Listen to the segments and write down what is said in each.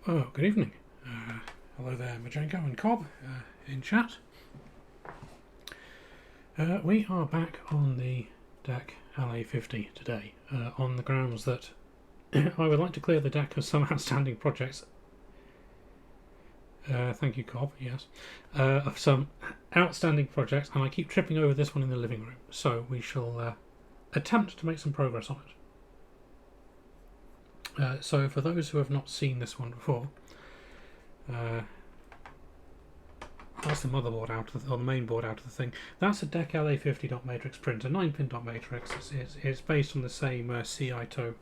Oh, good evening. Hello there, Majenko and Cobb in chat. We are back on the DEC LA50 today on the grounds that I would like to clear the deck of some outstanding projects. Thank you, Cobb, yes. Of some outstanding projects, and I keep tripping over this one in the living room, so we shall attempt to make some progress on it. So for those who have not seen this one before, that's the motherboard out of the, or the main board out of the thing. That's a DEC LA50 dot matrix printer, 9-pin dot matrix. It's based on the same CITO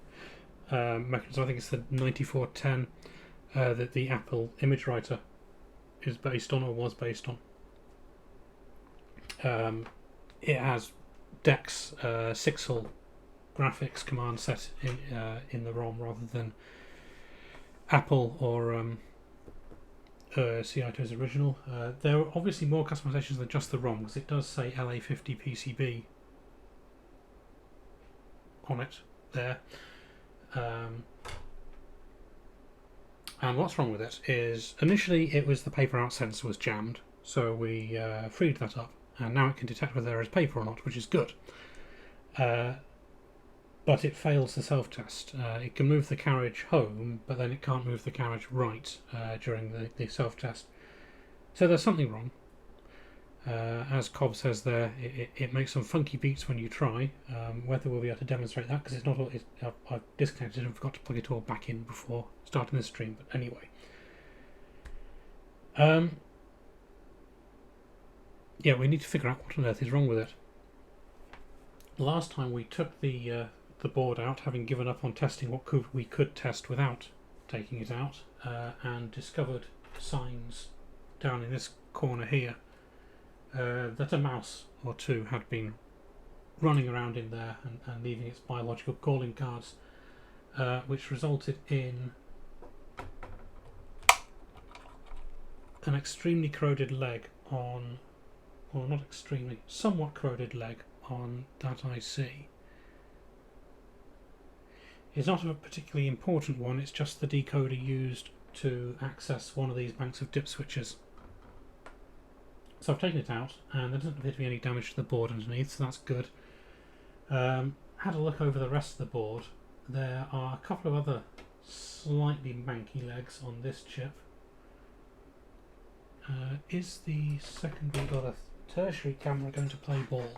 mechanism. I think it's the 9410 that the Apple image writer is based on, or was based on. It has DEC's 6-hull graphics command set in the ROM rather than Apple or CITO's original. There are obviously more customizations than just the ROM, because it does say LA50 PCB on it there. And what's wrong with it is initially it was the paper out sensor was jammed, so we freed that up, and now it can detect whether there is paper or not, which is good. But it fails the self-test. It can move the carriage home, but then it can't move the carriage right during the self-test. So there's something wrong. As Cobb says there, it makes some funky beats when you try. Whether we'll be able to demonstrate that, because it's not all, I've disconnected and forgot to plug it all back in before starting the stream, but anyway. Yeah, we need to figure out what on earth is wrong with it. Last time we took the board out, having given up on testing what we could test without taking it out, and discovered signs down in this corner here that a mouse or two had been running around in there and leaving its biological calling cards, which resulted in an extremely corroded leg on, or not extremely, somewhat corroded leg on that IC. It's not a particularly important one, it's just the decoder used to access one of these banks of dip switches. So I've taken it out, and there doesn't appear to be any damage to the board underneath, so that's good. Had a look over the rest of the board. There are a couple of other slightly manky legs on this chip. Is the second board, or the tertiary camera going to play ball?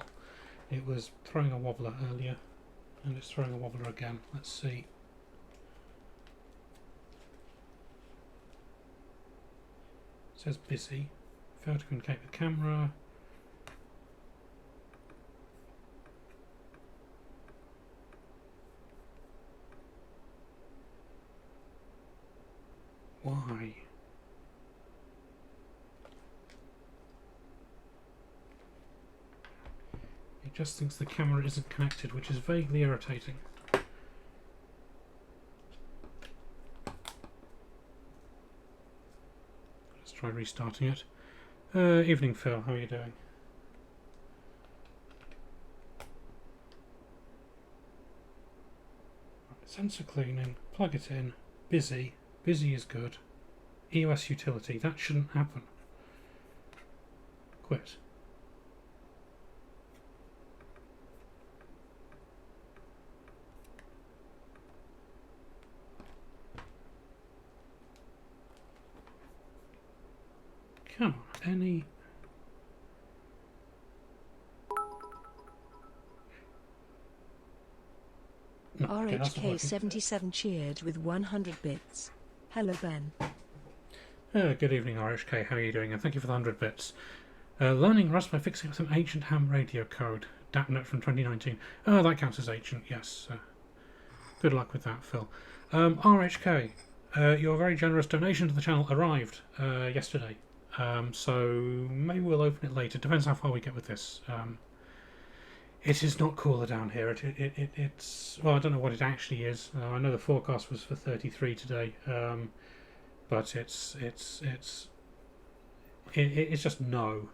It was throwing a wobbler earlier, and it's throwing a wobbler again. Let's see. It says busy. Failed to communicate with camera. Why? It just thinks the camera isn't connected, which is vaguely irritating. Let's try restarting it. Evening, Phil. How are you doing? Right, sensor cleaning. Plug it in. Busy. Busy is good. EOS utility. That shouldn't happen. Quit. Come on, any... No, okay, RHK77 cheered with 100 bits. Hello, Ben. Good evening, RHK. How are you doing? And thank you for the 100 bits. Learning Rust by fixing up some ancient ham radio code. DAPNet from 2019. Oh, that counts as ancient, yes. Good luck with that, Phil. RHK, your very generous donation to the channel arrived yesterday. So maybe we'll open it later. Depends how far we get with this. It is not cooler down here. It's well, I don't know what it actually is. I know the forecast was for 33 today, but it's just no.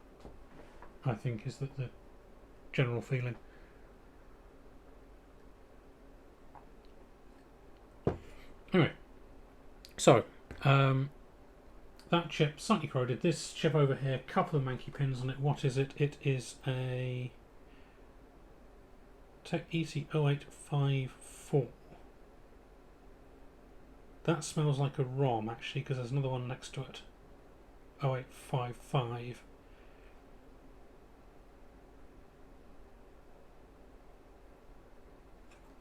I think is the general feeling. Anyway, so that chip slightly corroded. This chip over here, couple of manky pins on it. What is it? It is a Tech EC0854. That smells like a ROM actually, because there's another one next to it. 0855.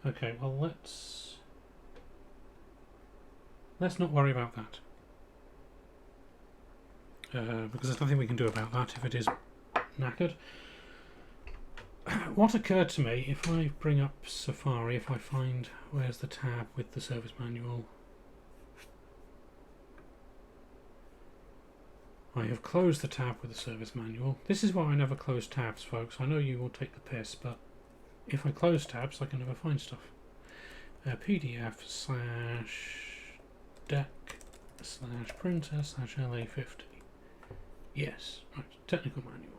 Okay, well let's not worry about that. Because there's nothing we can do about that if it is knackered. What occurred to me, if I bring up Safari, if I find where's the tab with the service manual, I have closed the tab with the service manual. This is why I never close tabs, folks. I know you will take the piss, but if I close tabs I can never find stuff. PDF/deck/printer/LA50. Yes, right, technical manual.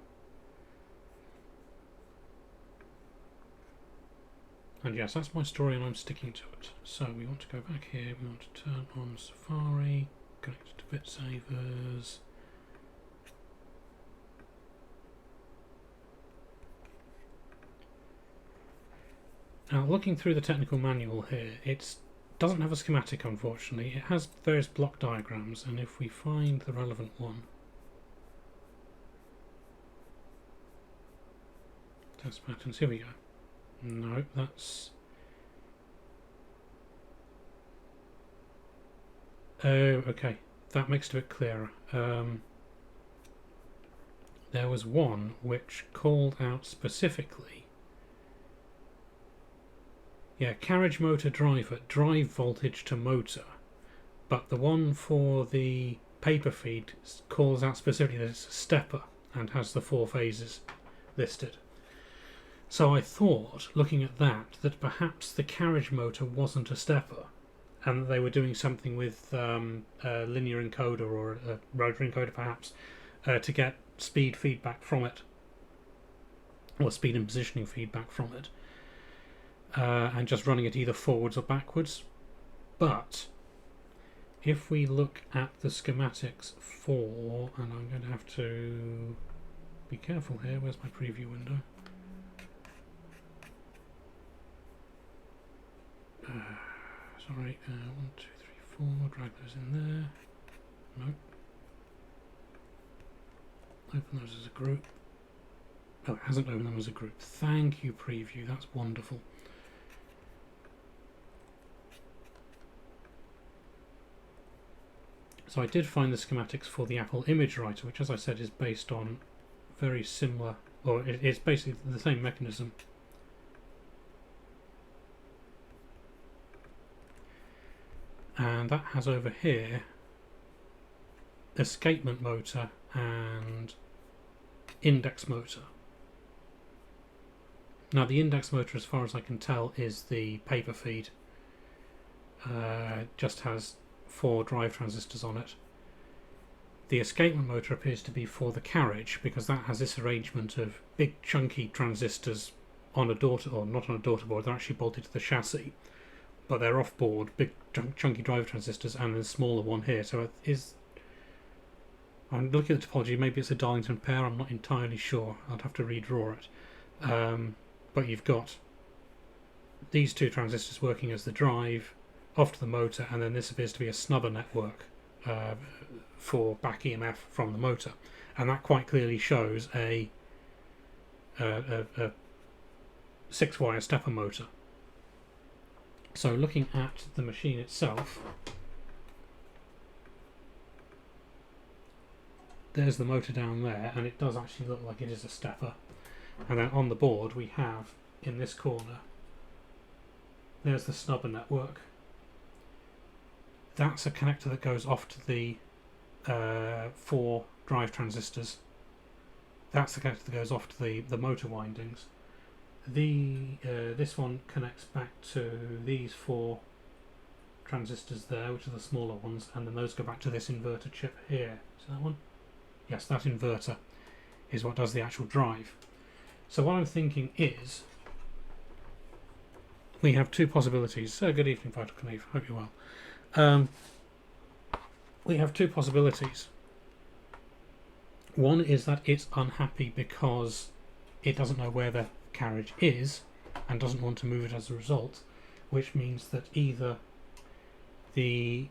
And yes, that's my story and I'm sticking to it. So we want to go back here, we want to turn on Safari, connect it to BitSavers. Now looking through the technical manual here, it doesn't have a schematic unfortunately. It has various block diagrams, and if we find the relevant one, test patterns, here we go. No, that's... Oh, okay. That makes it a bit clearer. There was one which called out specifically... Yeah, carriage motor driver, drive voltage to motor. But the one for the paper feed calls out specifically that it's a stepper and has the 4 phases listed. So I thought, looking at that, that perhaps the carriage motor wasn't a stepper and they were doing something with a linear encoder or a rotary encoder perhaps to get speed feedback from it, or speed and positioning feedback from it, and just running it either forwards or backwards. But if we look at the schematics for, and I'm going to have to be careful here, where's my preview window? Sorry, 1, 2, 3, 4, drag those in there. Nope. Open those as a group. Oh, it hasn't opened them as a group. Thank you, preview. That's wonderful. So I did find the schematics for the Apple Image Writer, which, as I said, is based on very similar, or it's basically the same mechanism. And that has over here escapement motor and index motor. Now the index motor, as far as I can tell, is the paper feed. Just has 4 drive transistors on it. The escapement motor appears to be for the carriage, because that has this arrangement of big chunky transistors on a daughter, or not on a daughter board, they're actually bolted to the chassis, but they're off board, big chunky drive transistors, and a smaller one here. So it is, I'm looking at the topology, maybe it's a Darlington pair, I'm not entirely sure, I'd have to redraw it. But you've got these 2 transistors working as the drive, off to the motor, and then this appears to be a snubber network for back EMF from the motor, and that quite clearly shows a 6-wire stepper motor. So looking at the machine itself, there's the motor down there, and it does actually look like it is a stepper. And then on the board we have, in this corner, there's the snubber network. That's a connector that goes off to the 4 drive transistors. That's the connector that goes off to the motor windings. This one connects back to these 4 transistors there, which are the smaller ones, and then those go back to this inverter chip here. See that one? Yes, that inverter is what does the actual drive. So what I'm thinking is, we have 2 possibilities. Good evening, Vital Knave. Hope you're well. We have 2 possibilities. One is that it's unhappy because it doesn't know where the carriage is and doesn't want to move it as a result, which means that either the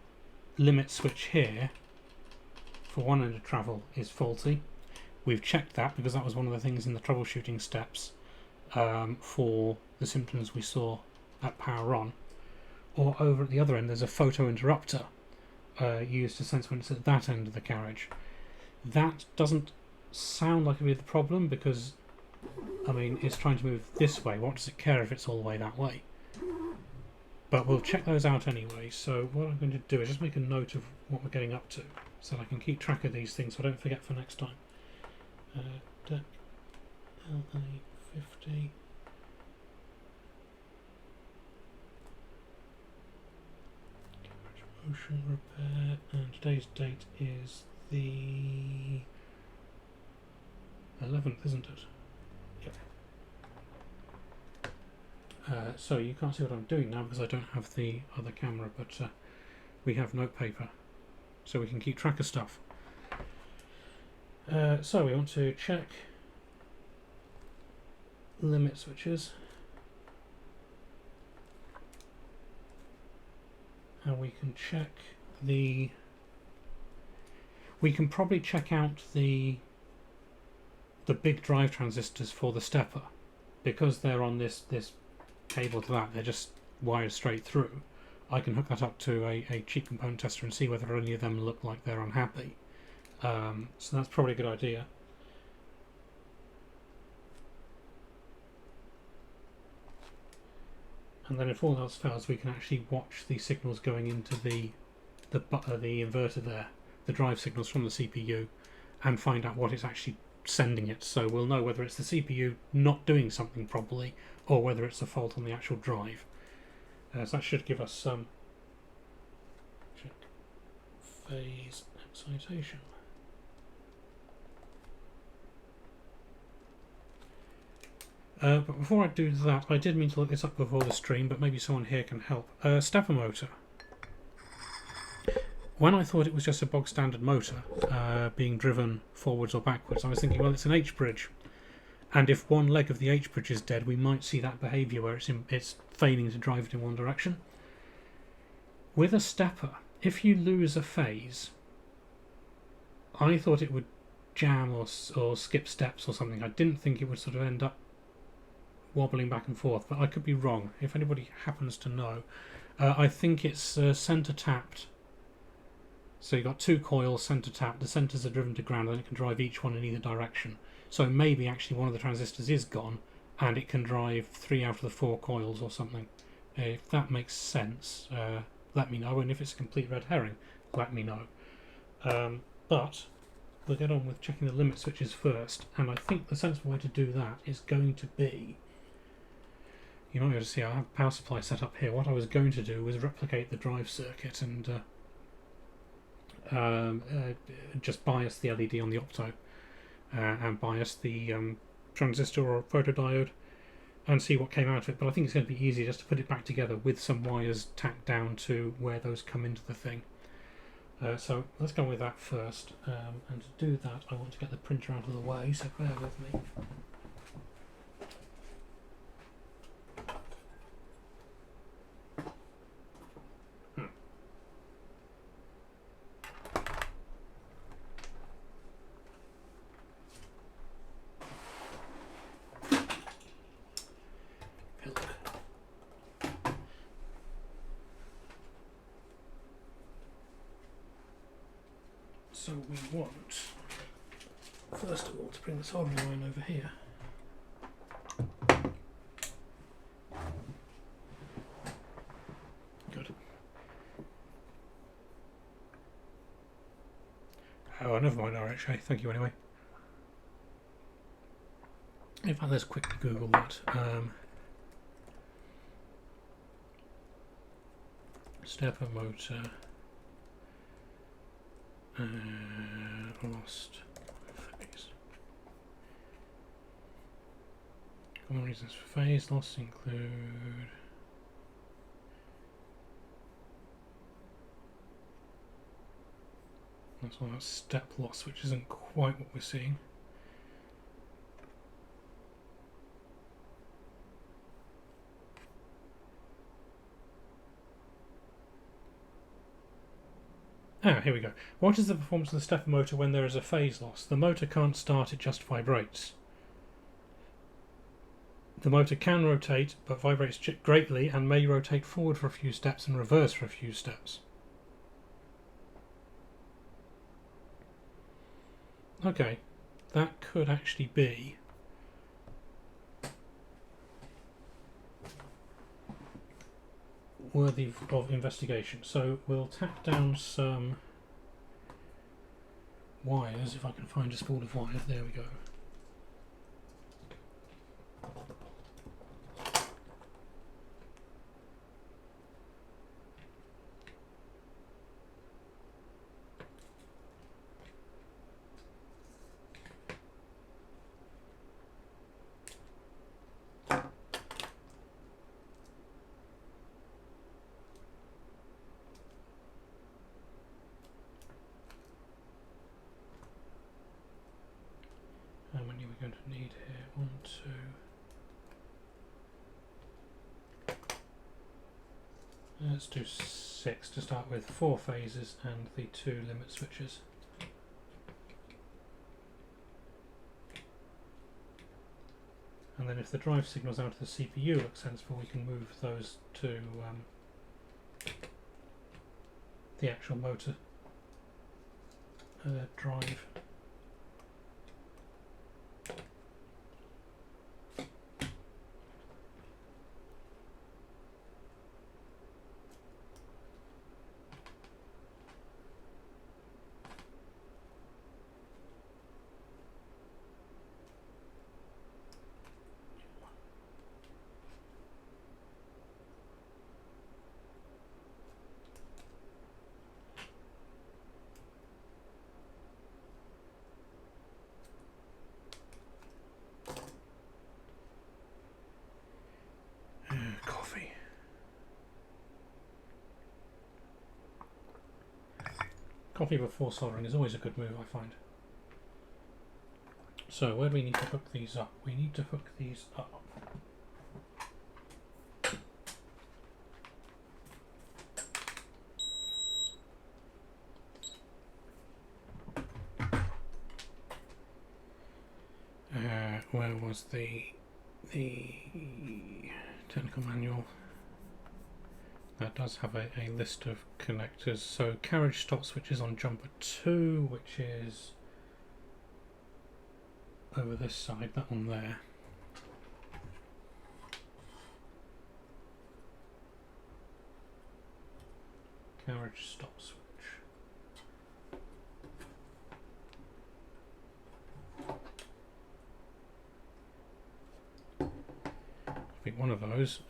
limit switch here for one end of travel is faulty. We've checked that because that was one of the things in the troubleshooting steps for the symptoms we saw at power on. Or over at the other end there's a photo interrupter used to sense when it's at that end of the carriage. That doesn't sound like it would be the problem, because I mean it's trying to move this way. What does it care if it's all the way that way? But we'll check those out anyway. So what I'm going to do is just make a note of what we're getting up to, so I can keep track of these things so I don't forget for next time. DEC LA50. Motion repair, and today's date is the 11th, isn't it? Yep. So you can't see what I'm doing now because I don't have the other camera, but we have notepaper, so we can keep track of stuff. So we want to check limit switches, and we can check the. We can probably check out the big drive transistors for the stepper, because they're on this cable to that. They're just wired straight through. I can hook that up to a cheap component tester and see whether any of them look like they're unhappy. So that's probably a good idea. And then if all else fails, we can actually watch the signals going into the inverter there, the drive signals from the CPU, and find out what it's actually sending it. So we'll know whether it's the CPU not doing something properly or whether it's a fault on the actual drive. So that should give us some phase excitation. But before I do that, I did mean to look this up before the stream, but maybe someone here can help. Stepper motor. When I thought it was just a bog standard motor being driven forwards or backwards, I was thinking, well, it's an H-bridge, and if one leg of the H-bridge is dead, we might see that behaviour where it's failing to drive it in one direction. With a stepper, if you lose a phase, I thought it would jam or skip steps or something, I didn't think it would sort of end up wobbling back and forth, but I could be wrong. If anybody happens to know, I think it's centre tapped. So you've got two coils centre tapped, the centres are driven to ground, and it can drive each one in either direction. So maybe actually one of the transistors is gone and it can drive 3 out of the 4 coils or something. If that makes sense, let me know, and if it's a complete red herring, let me know. But we'll get on with checking the limit switches first, and I think the sensible way to do that is going to be, you might be able to see I have a power supply set up here. What I was going to do was replicate the drive circuit and just bias the LED on the opto and bias the transistor or photodiode and see what came out of it. But I think it's going to be easier just to put it back together with some wires tacked down to where those come into the thing. So let's go with that first, and to do that I want to get the printer out of the way, so bear with me. So we want, first of all, to bring the soldering line over here. Good. Oh, never mind RHA, thank you anyway. In fact, let's quickly Google that. Stepper motor. Lost phase. Common reasons for phase loss include that's all that step loss, which isn't quite what we're seeing. Ah, here we go. What is the performance of the stepper motor when there is a phase loss? The motor can't start, it just vibrates. The motor can rotate, but vibrates greatly and may rotate forward for a few steps and reverse for a few steps. Okay, that could actually be worthy of investigation. So we'll tack down some wires, if I can find a spool of wire. There we go. How many are we going to need here? 1, 2. Let's do 6 to start with. 4 phases and the 2 limit switches. And then if the drive signals out of the CPU look sensible, we can move those to the actual motor drive. Coffee. Coffee before soldering is always a good move, I find. So where do we need to hook these up? We need to hook these up. where was the technical manual? That does have a list of connectors. So carriage stop switch is on jumper 2, which is over this side, that one there. Carriage stop switch. I think one of those.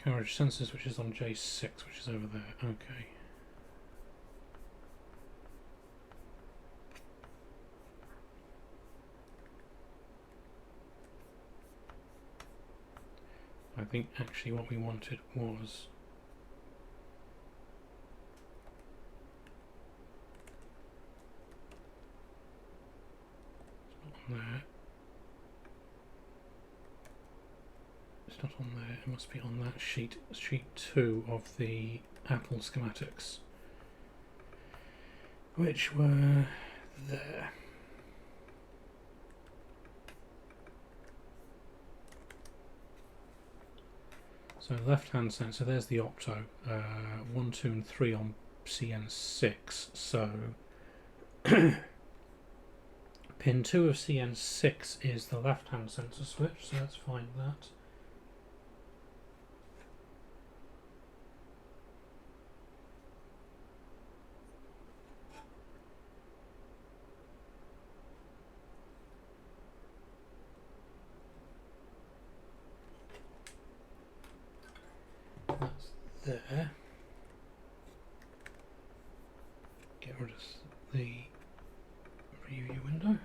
Carriage sensors, which is on J6, which is over there. Okay. I think actually what we wanted was it's not on there. It's not on there. It must be on that sheet 2 of the Apple schematics, which were there. So left-hand sensor, there's the opto, 1, 2 and 3 on CN6, so pin 2 of CN6 is the left-hand sensor switch, so let's find that. That's there. Get rid of the preview window.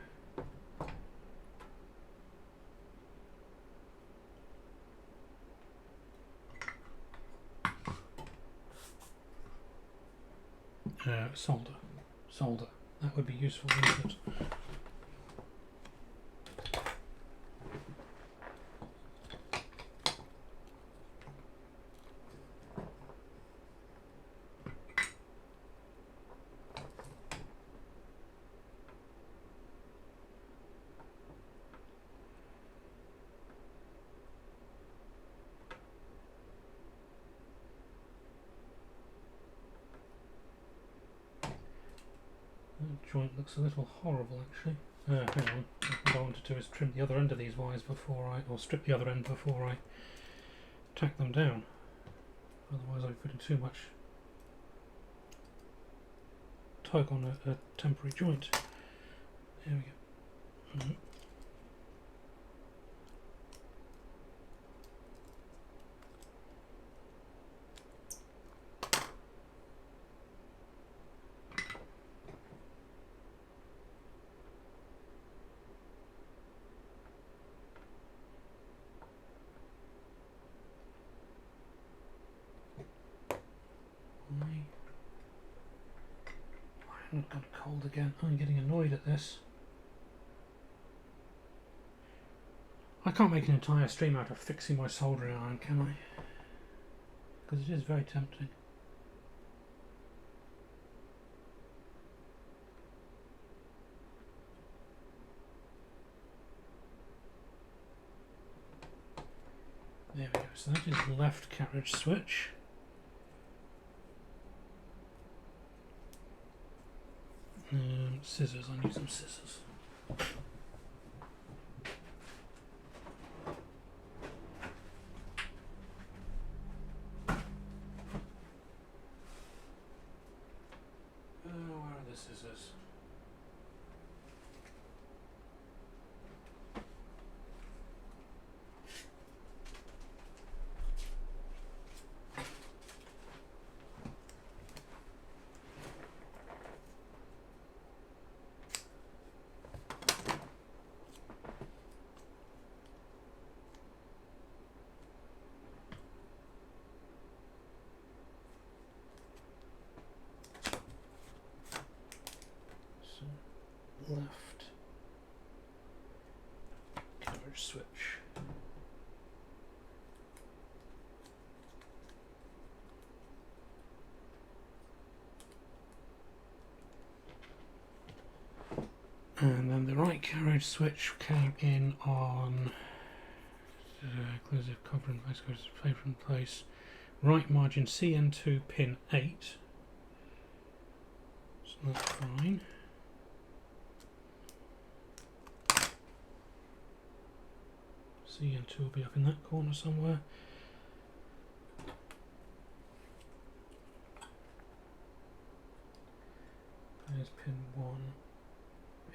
Solder. That would be useful, wouldn't it? Joint looks a little horrible actually. Hang on, what I want to do is trim the other end of these wires or strip the other end before I tack them down. Otherwise I'll be putting too much tug on a temporary joint. There we go. I've got cold again. I'm getting annoyed at this. I can't make an entire stream out of fixing my soldering iron, can I? Because it is very tempting. There we go. So that is the left carriage switch. Scissors, I need some scissors. Where are the scissors? Left carriage switch. Right carriage switch came in on inclusive copper and base goes favourite place. Right margin CN2 pin 8. So that's fine. CN2 will be up in that corner somewhere. There's pin 1,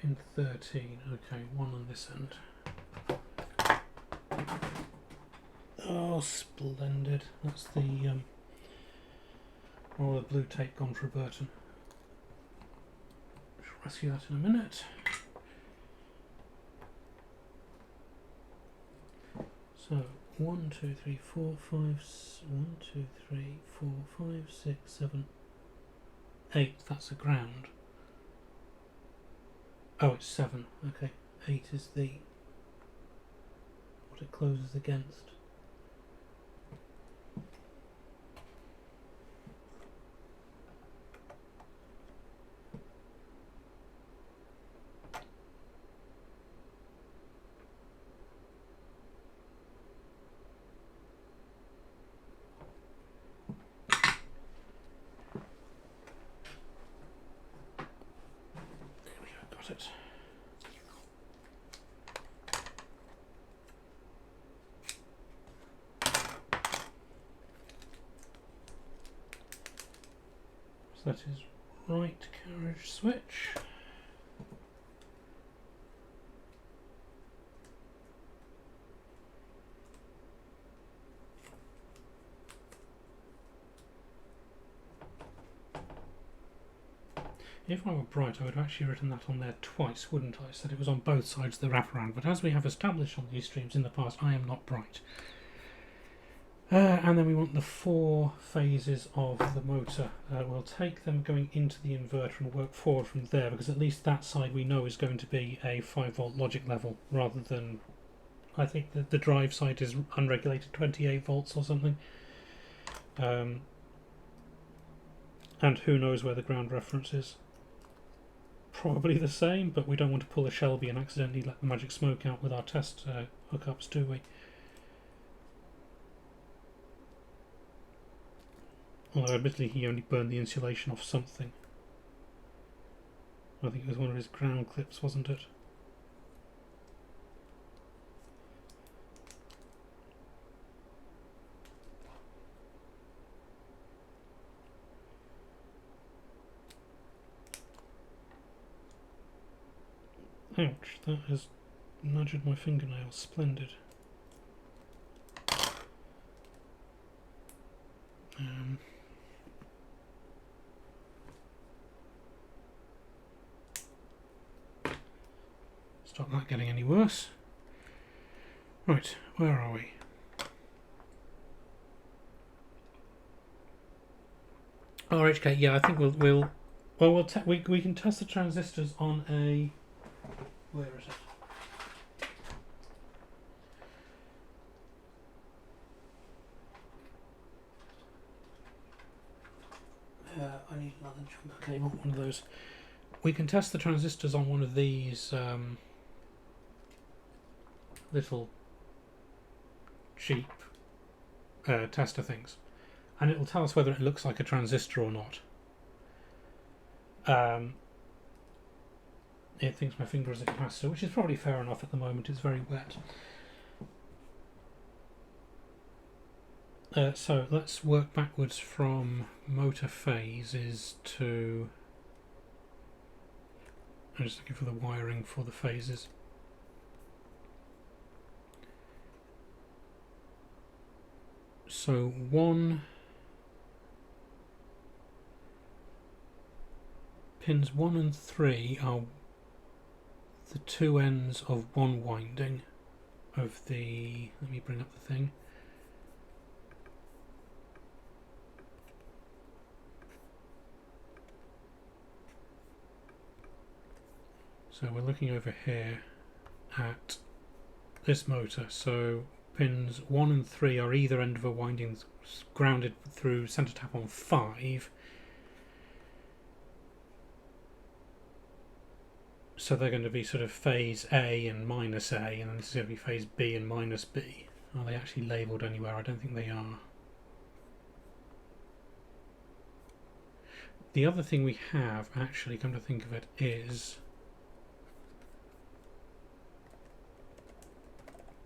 pin 13, okay, 1 on this end. Oh, splendid. That's the the blue tape gone for a Burton. Shall rescue that in a minute. So 1, 2, 3, 4, 5, 1, 2, 3, 4, 5, 6, 7, 8. That's the ground. Oh, it's 7. Okay, 8 is the what it closes against. It. So that is right carriage switch. If I were bright, I would have actually written that on there twice, wouldn't I? Said it was on both sides of the wraparound, but as we have established on these streams in the past, I am not bright. And then we want the 4 phases of the motor. We'll take them going into the inverter and work forward from there, because at least that side we know is going to be a 5-volt logic level, rather than, I think the drive side is unregulated 28 volts or something. And who knows where the ground reference is. Probably the same, but we don't want to pull a Shelby and accidentally let the magic smoke out with our test hookups, do we? Although admittedly he only burned the insulation off something. I think it was one of his ground clips, wasn't it? Ouch, that has nudged my fingernail. Splendid. Stop that getting any worse. Right, where are we? RHK, yeah, I think we can test the transistors on a, where is it? I need another jumper cable, one of those. We can test the transistors on one of these little cheap tester things, and it will tell us whether it looks like a transistor or not. It thinks my finger is a capacitor, which is probably fair enough at the moment. It's very wet. So let's work backwards from motor phases to... I'm just looking for the wiring for the phases. So pins 1 and 3 are the two ends of one winding of the... Let me bring up the thing. So we're looking over here at this motor. So pins 1 and 3 are either end of a winding grounded through centre tap on 5. So they're going to be sort of phase A and minus A, and then this is going to be phase B and minus B. Are they actually labelled anywhere? I don't think they are. The other thing we have, actually, come to think of it, is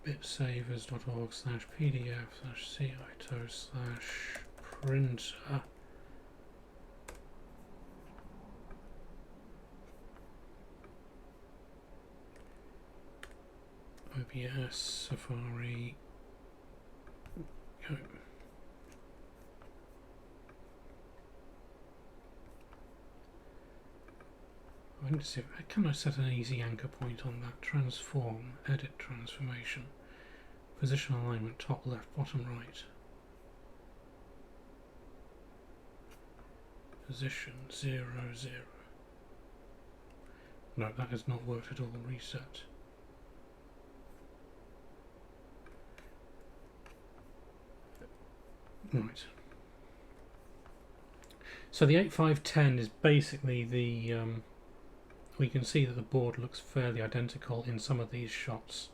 bitsavers.org/pdf/cito/printer. OBS, Safari, go. I need to see, can I set an easy anchor point on that? Transform, edit transformation, position alignment, top left, bottom right. Position 0, 0. No, that has not worked at all. Reset. Right. So the 8510 is basically the we can see that the board looks fairly identical in some of these shots.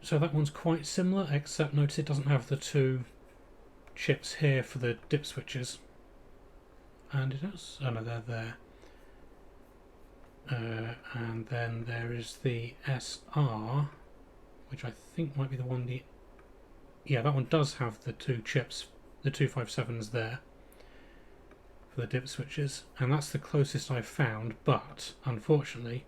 So that one's quite similar, except notice it doesn't have the two chips here for the dip switches. And it has, oh no, they're there. And then there is the SR, which I think might be the one, yeah, that one does have the two chips, the 257s there for the dip switches, and that's the closest I've found, but unfortunately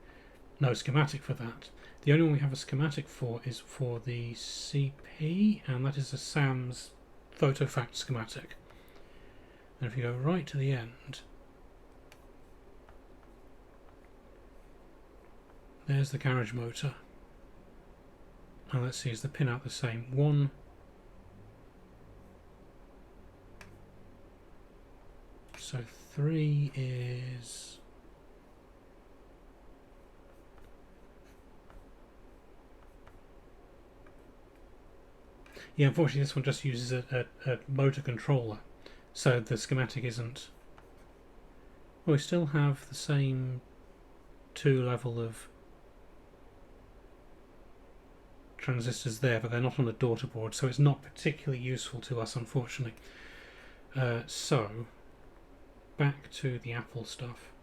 no schematic for that. The only one we have a schematic for is for the CP, and that is a SAMS PhotoFact schematic. And if you go right to the end, there's the carriage motor. And let's see, is the pin out the same? One. So 3 is... Yeah, unfortunately this one just uses a motor controller, so the schematic isn't... Well, we still have the same 2 level of transistors there, but they're not on the daughter board, so it's not particularly useful to us, unfortunately. So, back to the Apple stuff.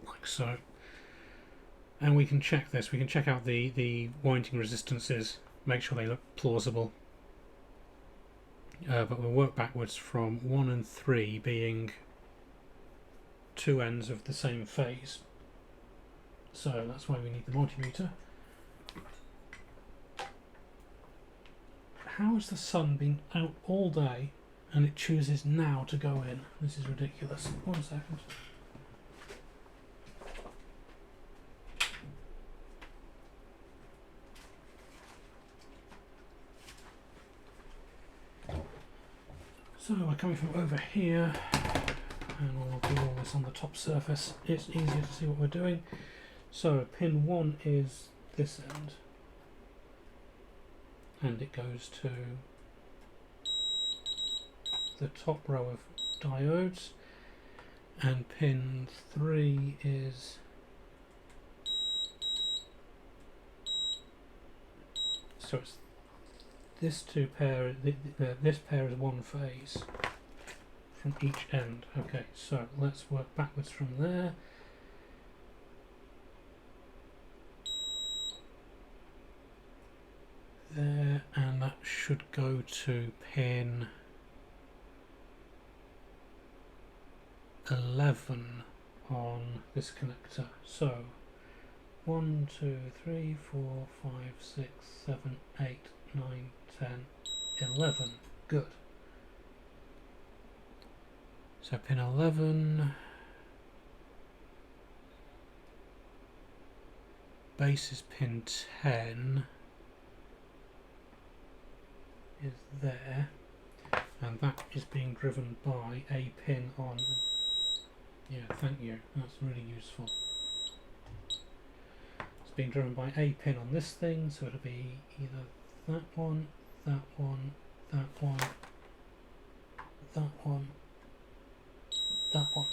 Like so. And we can check this. We can check out the winding resistances, make sure they look plausible. But we'll work backwards from 1 and 3 being 2 ends of the same phase. So that's why we need the multimeter. How has the sun been out all day and it chooses now to go in? This is ridiculous. 1 second. So we're coming from over here, and we'll do all this on the top surface. It's easier to see what we're doing. So pin 1 is this end, and it goes to the top row of diodes, and pin 3 is so it's this two pair. This pair is 1 phase from each end. Okay, so let's work backwards from there. There, and that should go to pin 11 on this connector. So 1, 2, 3, 4, 5, 6, 7, 8, 9, 10, 11. Good. So pin 11, base is pin 10, is there, and that is being driven by a pin on Yeah, thank you. That's really useful. It's being driven by a pin on this thing, so it'll be either that one, that one, that one, that one, that one.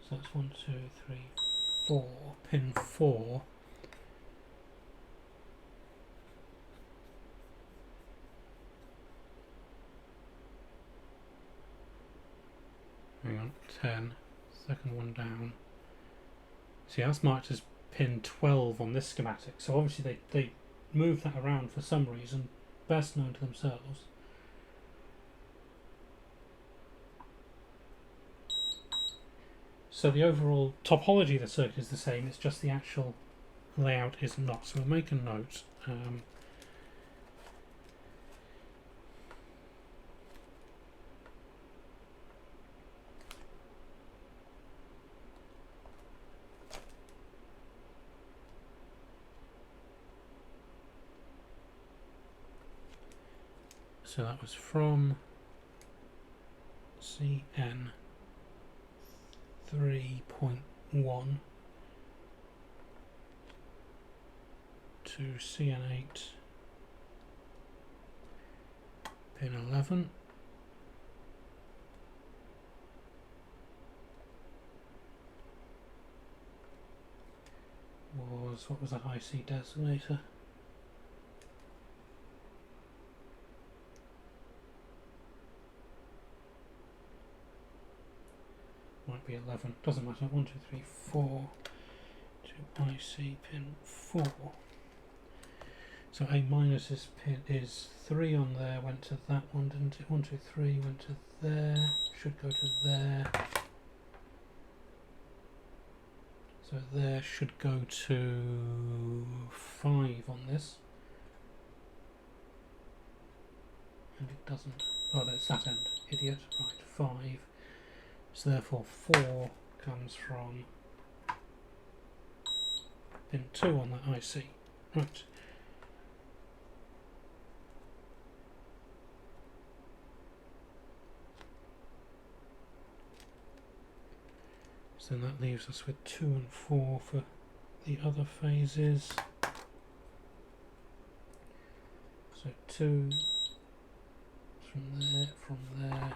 So that's 1, 2, 3, 4. Pin 4. Hang on, 10. Second one down. See, that's marked as pin 12 on this schematic. So obviously they moved that around for some reason, best known to themselves. So the overall topology of the circuit is the same, it's just the actual layout is not. So we'll make a note. So that was from CN 3.1 to CN8 pin 11. What was that IC designator? Might be 11, doesn't matter. 1, 2, 3, 4 to IC pin 4. So A minus is 3 on there, went to that one, didn't it? 1, 2, 3 went to there, should go to there. So there should go to 5 on this. And it doesn't. Oh, that's that end. Idiot. Right, 5. So therefore 4 comes from pin 2 on that IC. Right. So then that leaves us with 2 and 4 for the other phases. So 2 from there.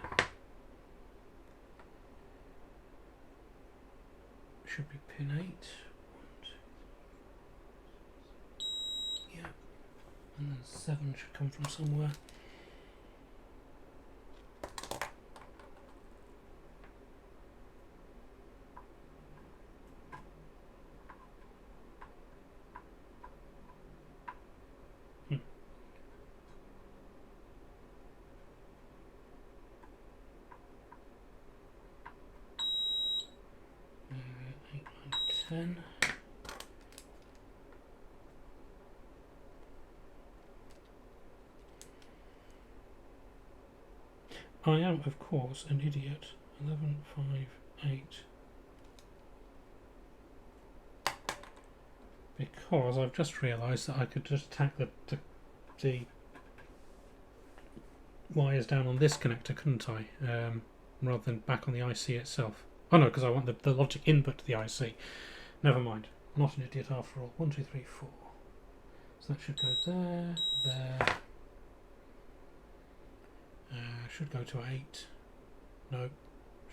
Should be pin 8. 1, 2. Yeah. And then 7 should come from somewhere. I am, of course, an idiot. 11, 5, 8. Because I've just realised that I could just tack the wires down on this connector, couldn't I? Rather than back on the IC itself. Oh no, because I want the logic input to the IC. Never mind. Not an idiot after all. 1, 2, 3, 4. So that should go there, there. Should go to 8. No,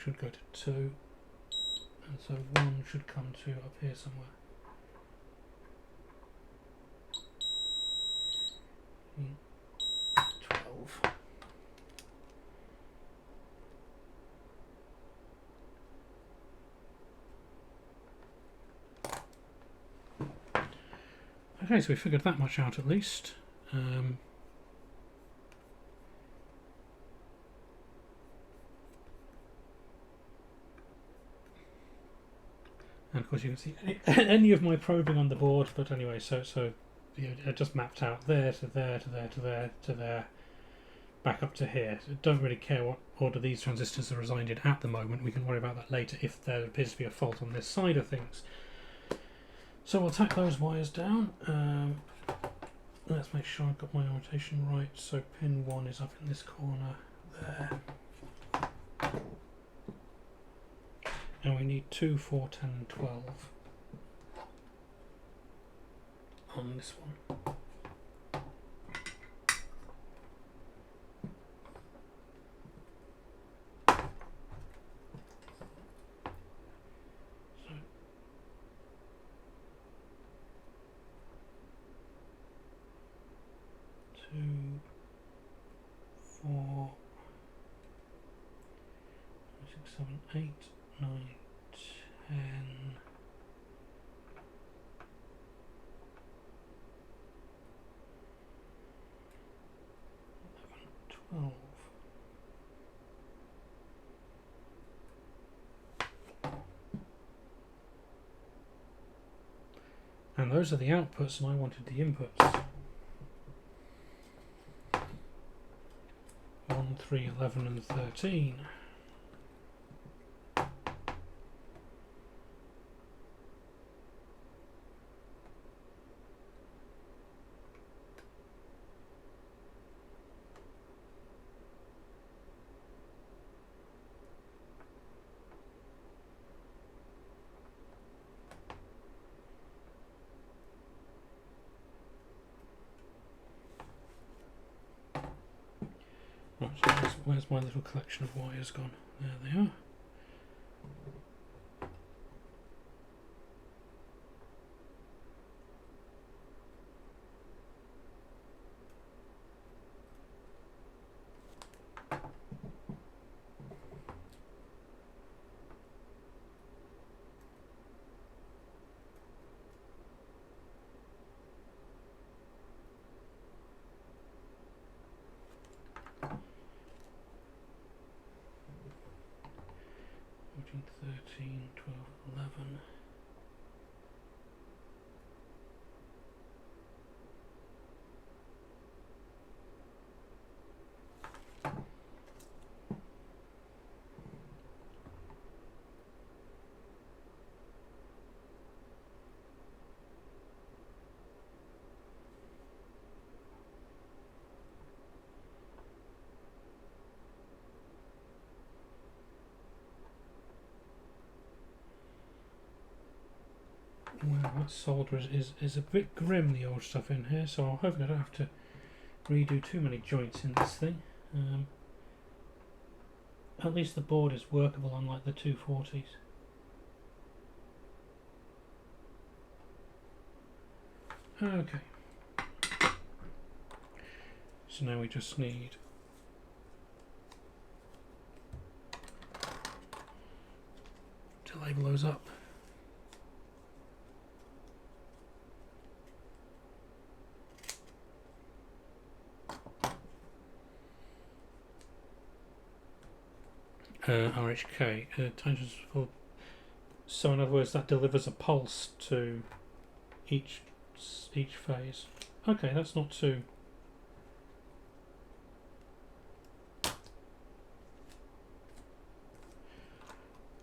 should go to 2. And so 1 should come to up here somewhere. Mm. 12. Okay, so we figured that much out at least. And of course you can see any of my probing on the board, but anyway, so you know, I just mapped out there to there to there to there to there, back up to here. So don't really care what order these transistors are resigned in at the moment. We can worry about that later if there appears to be a fault on this side of things. So we'll tack those wires down. Let's make sure I've got my orientation right. So pin 1 is up in this corner there. And we need 2, 4, 10 and 12 on this one. So 2, 4, 6, 7, 8, 9, 10, 12. And those are the outputs, and I wanted the inputs. 1, 3, 11 and 13. Right, so where's my little collection of wires gone? There they are. Fourteen, 13, 12, 11. Well, that solder is a bit grim, the old stuff in here, so I'm hoping I don't have to redo too many joints in this thing. At least the board is workable, unlike the 240s. Okay. So now we just need to label those up. RHK, tangents for, so in other words that delivers a pulse to each phase. Okay, that's not too...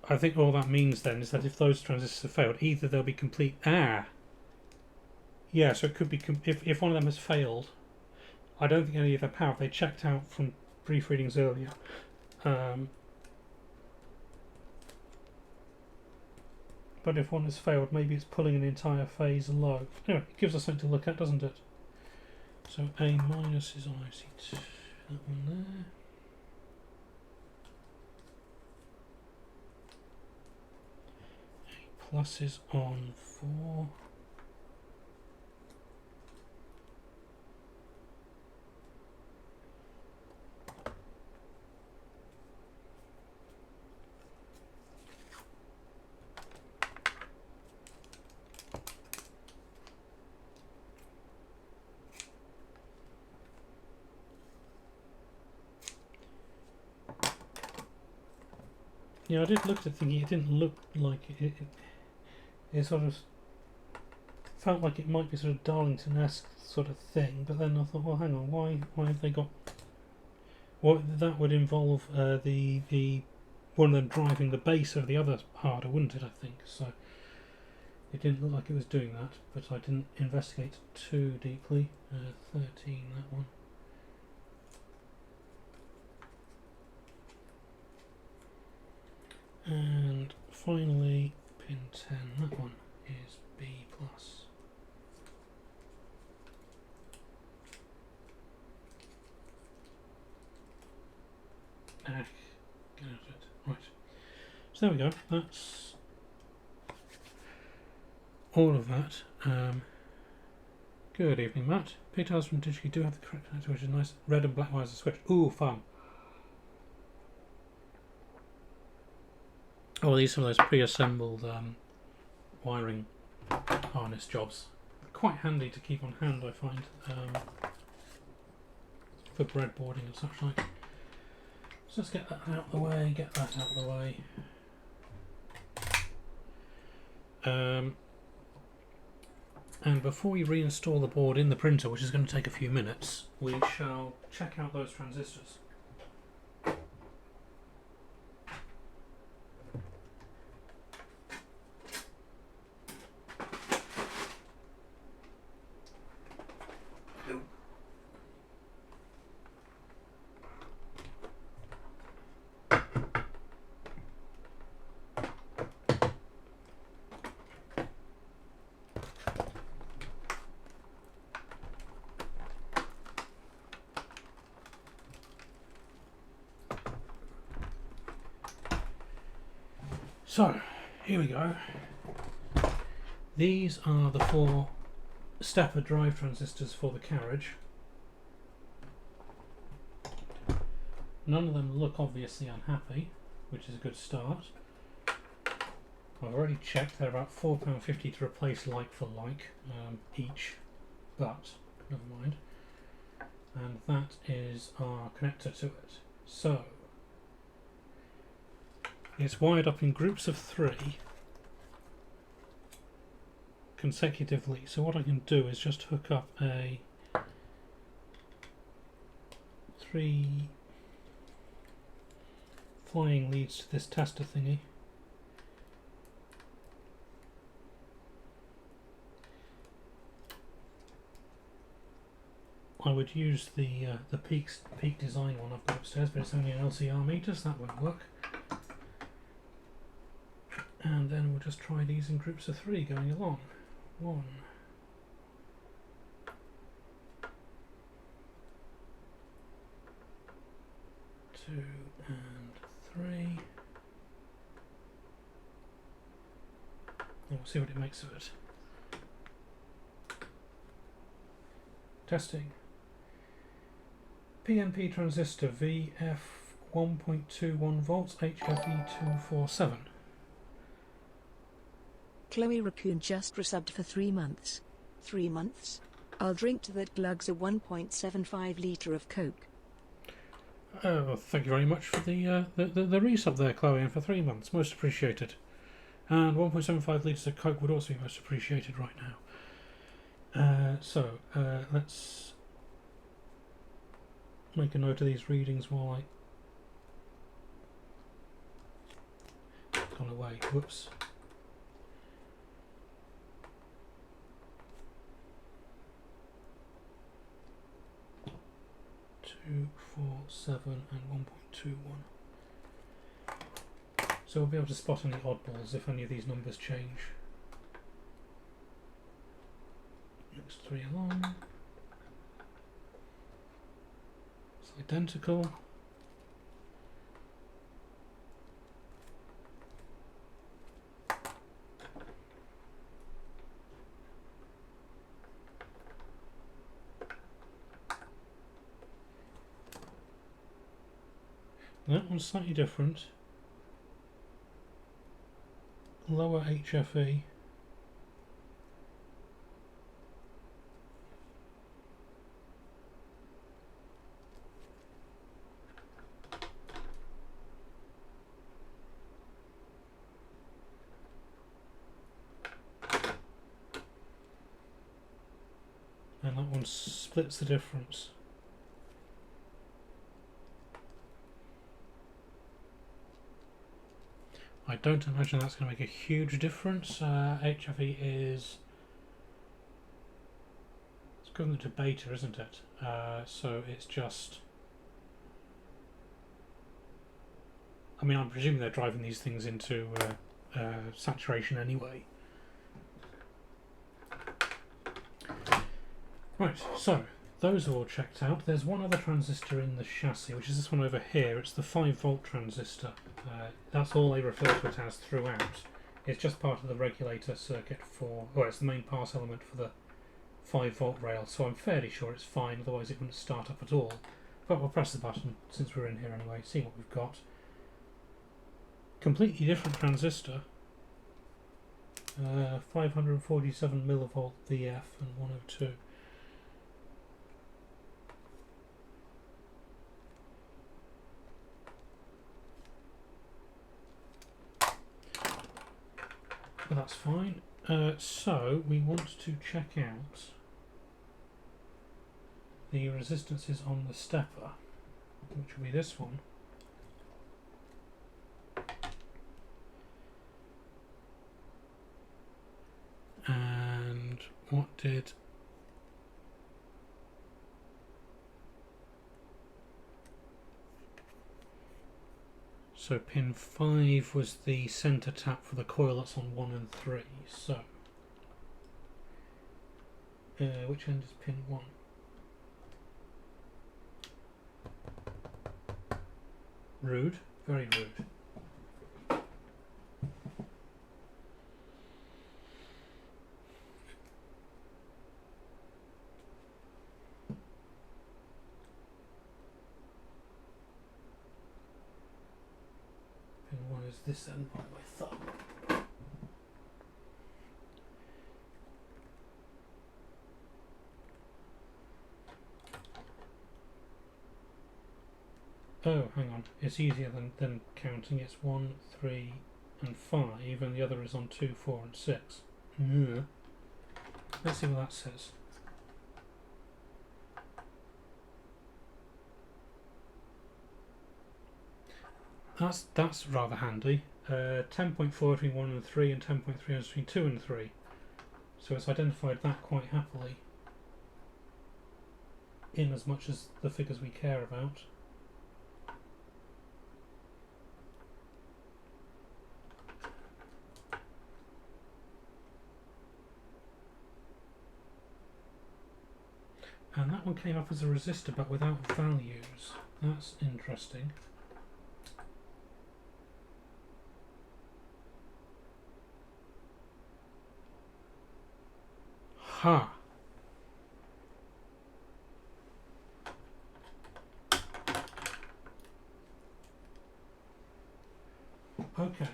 I think all that means then is that if those transistors have failed, either they'll be complete... yeah, so it could be... if one of them has failed, I don't think any of their power, if they checked out from brief readings earlier, but if one has failed, maybe it's pulling an entire phase low. Anyway, it gives us something to look at, doesn't it? So A minus is on IC2, that one there. A plus is on 4. Yeah, I did look at it thinking it didn't look like it sort of felt like it might be sort of Darlington-esque sort of thing, but then I thought, well, hang on, why have they got... Well, that would involve the one of them driving the base of the other harder, wouldn't it, I think? So it didn't look like it was doing that, but I didn't investigate too deeply. 13, that one. And finally, pin 10, that one is B+. Get out of it. Right. So there we go. That's all of that. Good evening, Matt. Pigtails from DEC do have the correct connector, which is nice. Red and black wires are switched. Ooh, fun. Oh, these are some of those pre-assembled wiring harness jobs. Quite handy to keep on hand, I find, for breadboarding and such like. So let's get that out of the way, get that out of the way. And before we reinstall the board in the printer, which is going to take a few minutes, we shall check out those transistors. So, here we go. These are the 4 stepper drive transistors for the carriage. None of them look obviously unhappy, which is a good start. I've already checked, they're about £4.50 to replace like for like each, but never mind. And that is our connector to it. So, it's wired up in groups of 3 consecutively. So what I can do is just hook up a 3 flying leads to this tester thingy. I would use the peak design one I've got upstairs, but it's only an LCR meter, so that won't work. And then we'll just try these in groups of 3 going along. 1, 2, and 3. And we'll see what it makes of it. Testing. PNP transistor VF 1.21 volts HFE 247. Chloe Raccoon just resubbed for 3 months. 3 months? I'll drink to that glugs a 1.75 litre of Coke. Well, thank you very much for the resub there, Chloe, and for 3 months. Most appreciated. And 1.75 litres of Coke would also be most appreciated right now. Let's make a note of these readings while I've gone away. Whoops. 2, 4, 7 and 1.21. So we'll be able to spot any oddballs if any of these numbers change. Next 3 along. It's identical. That one's slightly different. Lower HFE. And that one splits the difference. I don't imagine that's going to make a huge difference. HFE is it's equivalent to beta, isn't it? So it's just. I mean, I'm presuming they're driving these things into saturation anyway. Right, so those are all checked out. There's one other transistor in the chassis, which is this one over here. It's the 5-volt transistor. That's all they refer to it as throughout. It's just part of the regulator circuit for, well, it's the main pass element for the 5-volt rail, so I'm fairly sure it's fine, otherwise it wouldn't start up at all. But we'll press the button since we're in here anyway, see what we've got. Completely different transistor. 547 millivolt VF and 102. But that's fine. So we want to check out the resistances on the stepper, which will be this one. And what did so pin 5 was the center tap for the coil that's on 1 and 3, so which end is pin 1? Rude, very rude. Pin 1 is this end by my thumb. Oh, hang on. It's easier than counting. It's 1, 3, and 5, and the other is on 2, 4, and 6. Let's see what that says. That's rather handy. 10.4 between 1 and 3, and 10.3 between 2 and 3. So it's identified that quite happily, in as much as the figures we care about. And that one came up as a resistor but without values. That's interesting. Ha! Okay.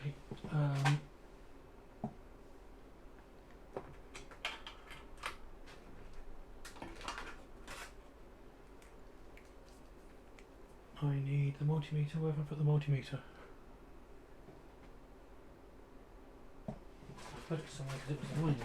I need the multimeter. Where have I put the multimeter? I put it somewhere because it was annoying me.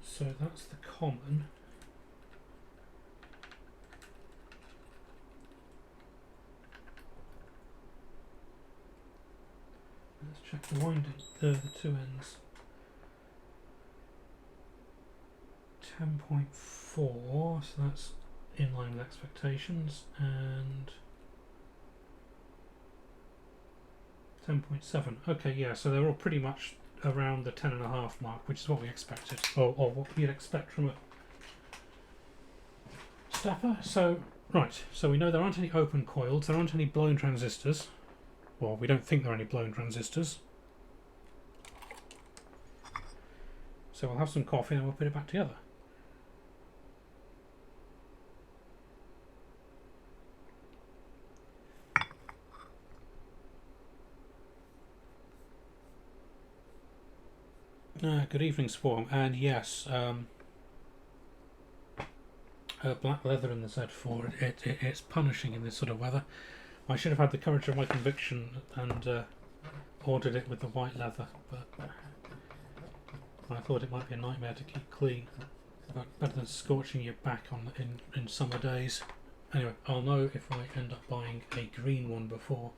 So that's the common. Let's check the winding, the two ends. 10.4, so that's in line with expectations, and 10.7. Okay, yeah, so they're all pretty much around the 10.5 mark, which is what we expected, or what you'd expect from a stepper. So, right, so we know there aren't any open coils, there aren't any blown transistors. Well, we don't think there are any blown transistors. So we'll have some coffee and we'll put it back together. Good evening, Swarm. And yes, black leather in the Z4, it's punishing in this sort of weather. I should have had the courage of my conviction and ordered it with the white leather, but I thought it might be a nightmare to keep clean. But better than scorching your back on in summer days. Anyway, I'll know if I end up buying a green one before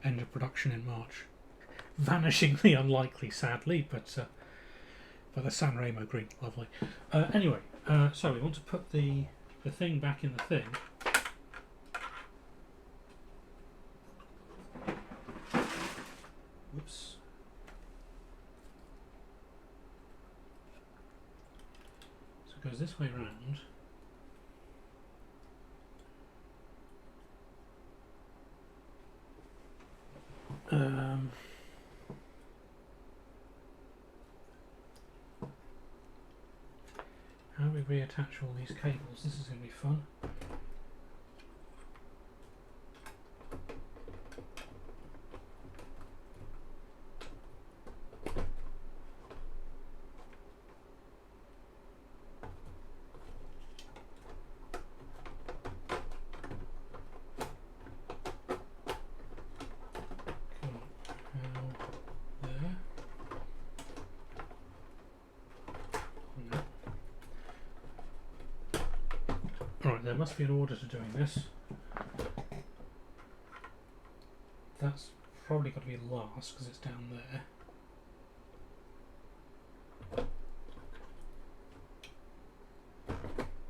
end of production in March. Vanishingly unlikely, sadly, but But the San Remo green, lovely. Anyway, so we want to put the thing back in the thing. Whoops. So it goes this way round. How do we reattach all these cables? This is going to be fun. Right, there must be an order to doing this. That's probably got to be last because it's down there.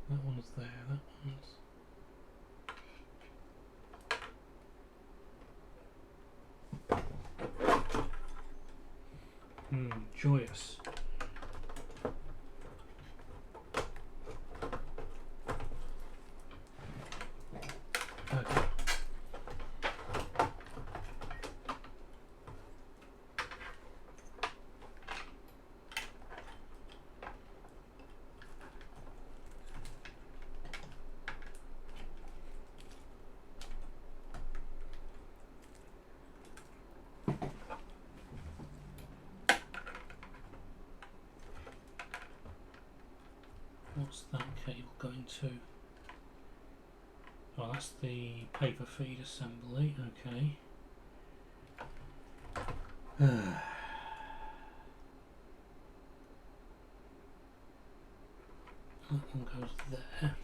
That one's there, that one's... joyous. Okay. What's that cable going to? Oh, that's the paper feed assembly, okay. That one goes there.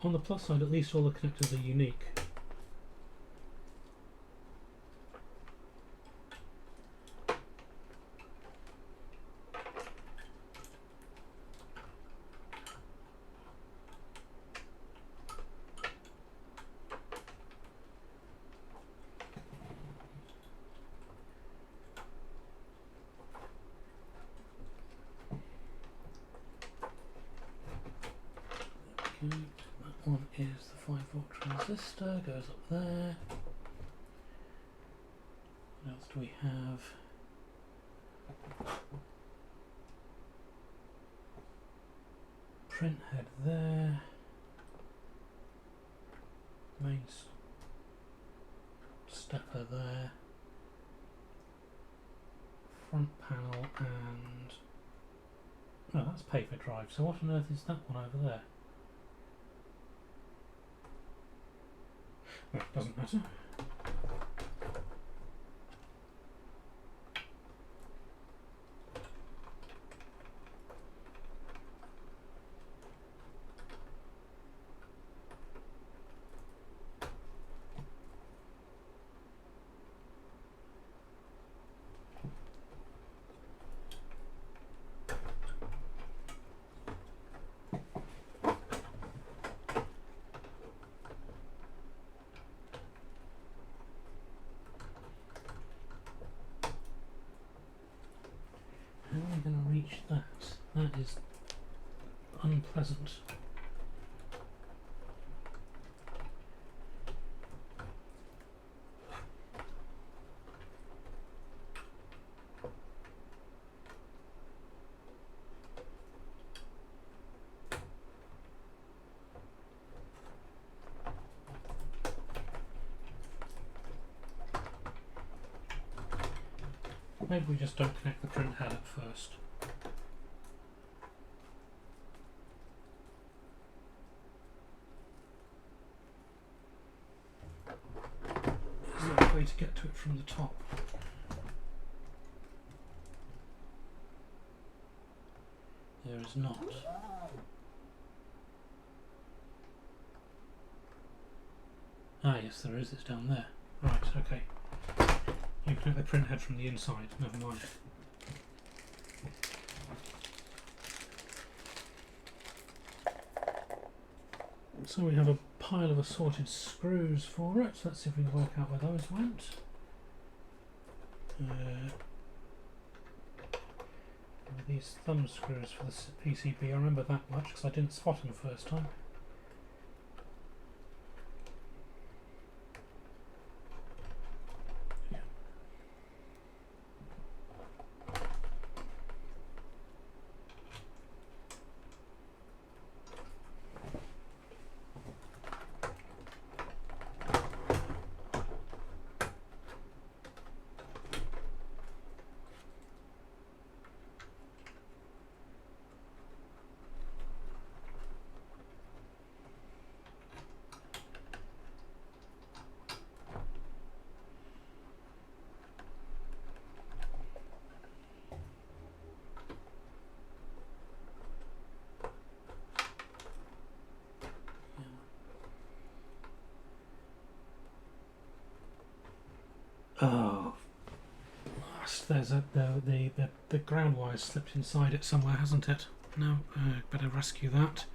On the plus side, at least all the connectors are unique. That one is the 5-volt transistor, goes up there. What else do we have? Print head there. Main stepper there. Front panel and... oh, that's paper drive. So what on earth is that one over there? Well, doesn't matter. How are we going to reach that? That is unpleasant. Maybe we just don't connect the print head at first. Is there a way to get to it from the top? There is not. Ah, yes, there is. It's down there. Right, okay. You connect the print head from the inside. Never mind. So we have a pile of assorted screws for it. Let's see if we can work out where those went. These thumb screws for the PCB. I remember that much because I didn't spot them the first time. Oh, there's the ground wire slipped inside it somewhere, hasn't it? No, better rescue that.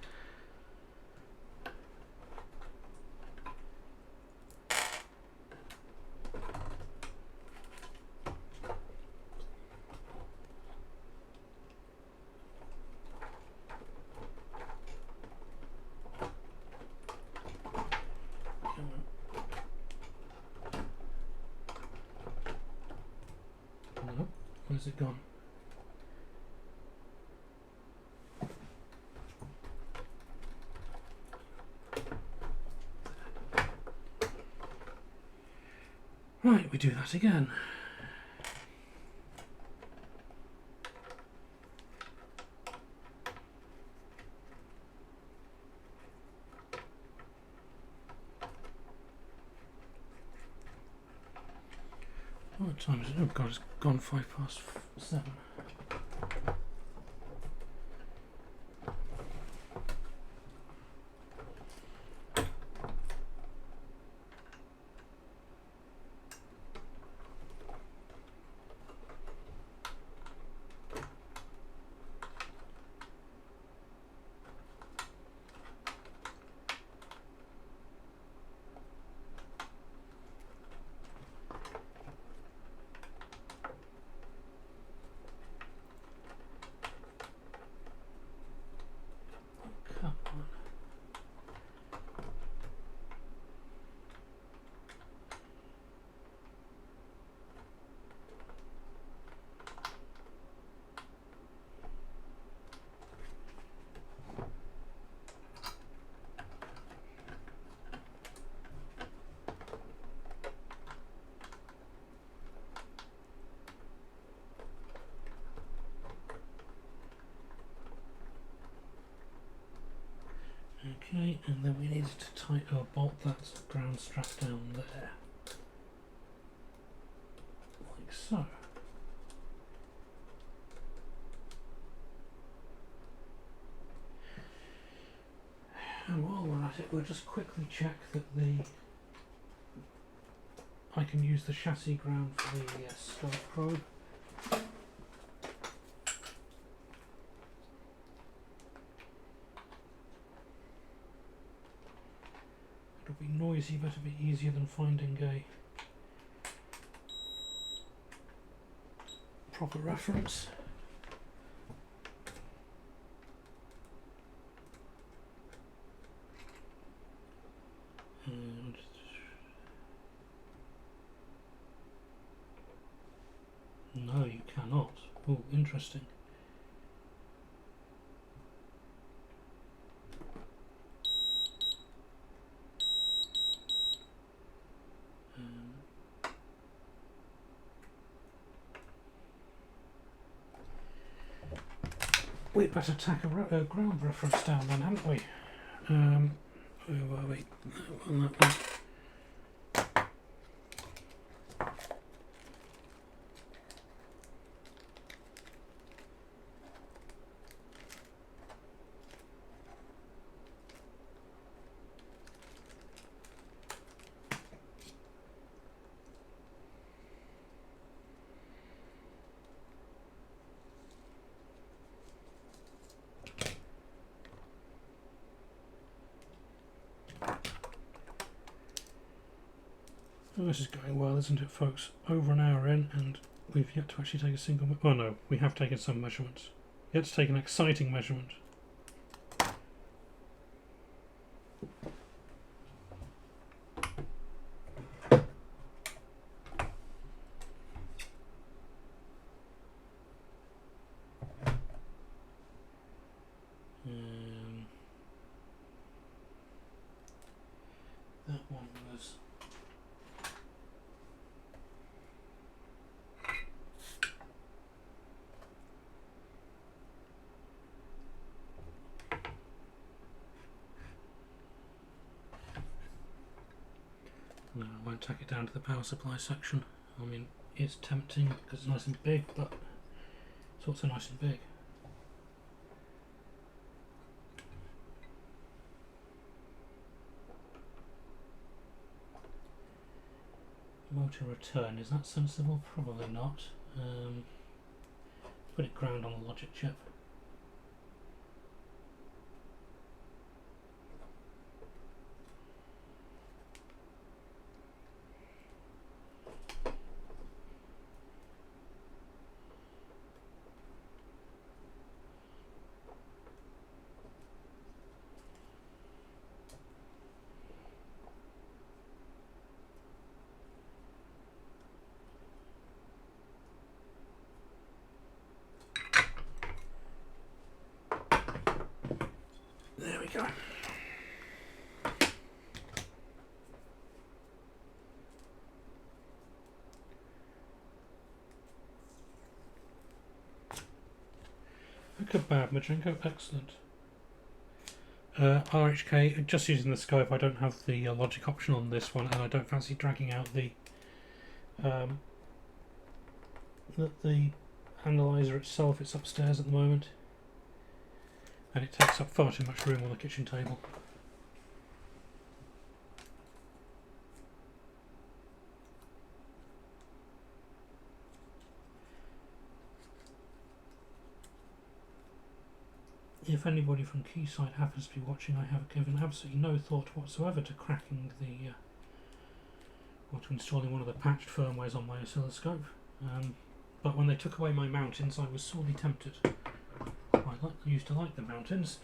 No, where's it gone? Right, we do that again. What time is it? Oh god, it's gone 7:05. Come on. Okay, and then we need to bolt that ground strap down there, like so. And while we're at it, we'll just quickly check that I can use the chassis ground for the start probe. It'll be noisy, but it'll be easier than finding a proper reference. No, you cannot. Oh, interesting. We'd better tack a ground reference down then, hadn't we? Where were we? On that one. Oh, this is going well, isn't it, folks? Over an hour in, and we've yet to actually take a single... Oh no, we have taken some measurements. Yet to take an exciting measurement. That one was... No, I won't take it down to the power supply section. I mean, it's tempting because it's nice and big, but it's also nice and big. Motor return, is that sensible? Probably not. Put it ground on the logic chip. There we go. Look at bad, Majenko, excellent. RHK, just using the scope. I don't have the logic option on this one, and I don't fancy dragging out the analyzer itself. It's upstairs at the moment, and it takes up far too much room on the kitchen table. If anybody from Keysight happens to be watching, I have given absolutely no thought whatsoever to cracking the or to installing one of the patched firmwares on my oscilloscope. But when they took away my mountains, I was sorely tempted. Used to like the mountains.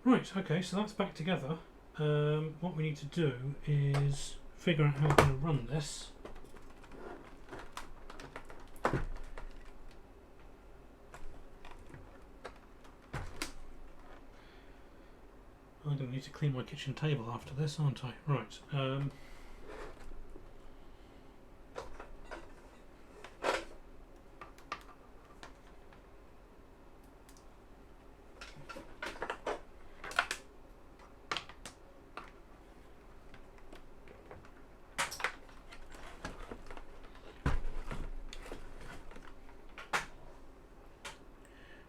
Right, okay, so that's back together. What we need to do is figure out how we're going to run this. I'm going to need to clean my kitchen table after this, aren't I? Right.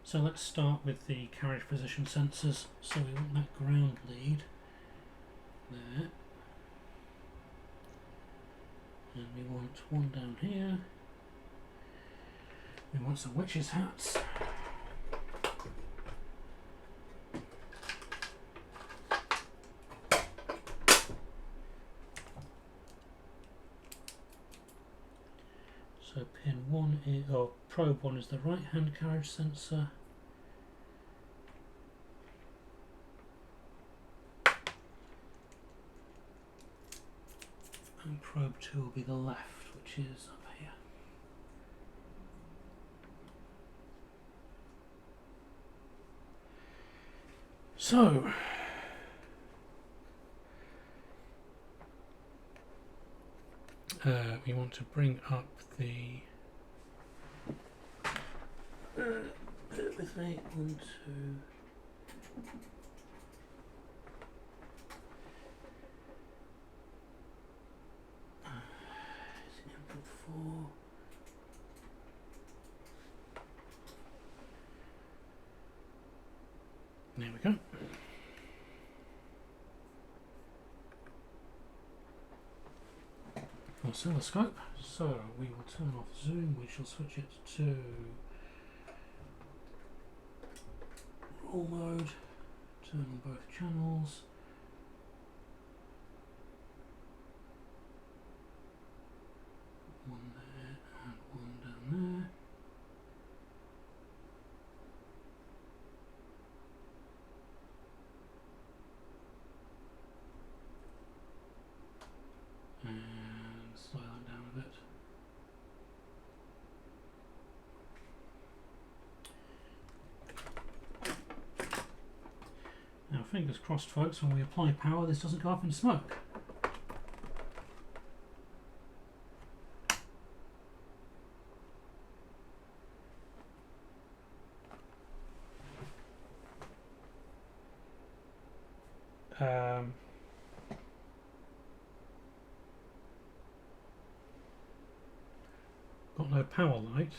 So let's start with the carriage position sensors. So we want that ground lead there, and we want one down here. We want some witches' hats. So pin 1 is, or probe 1 is the right hand carriage sensor. And probe 2 will be the left, which is up here. So, we want to bring up the bear with me, 1, 2. Is it input 4? There we go. Oscilloscope. So we will turn off zoom. We shall switch it to raw mode. Turn on both channels. Now, fingers crossed, folks, when we apply power, this doesn't go up in smoke. Got no power light.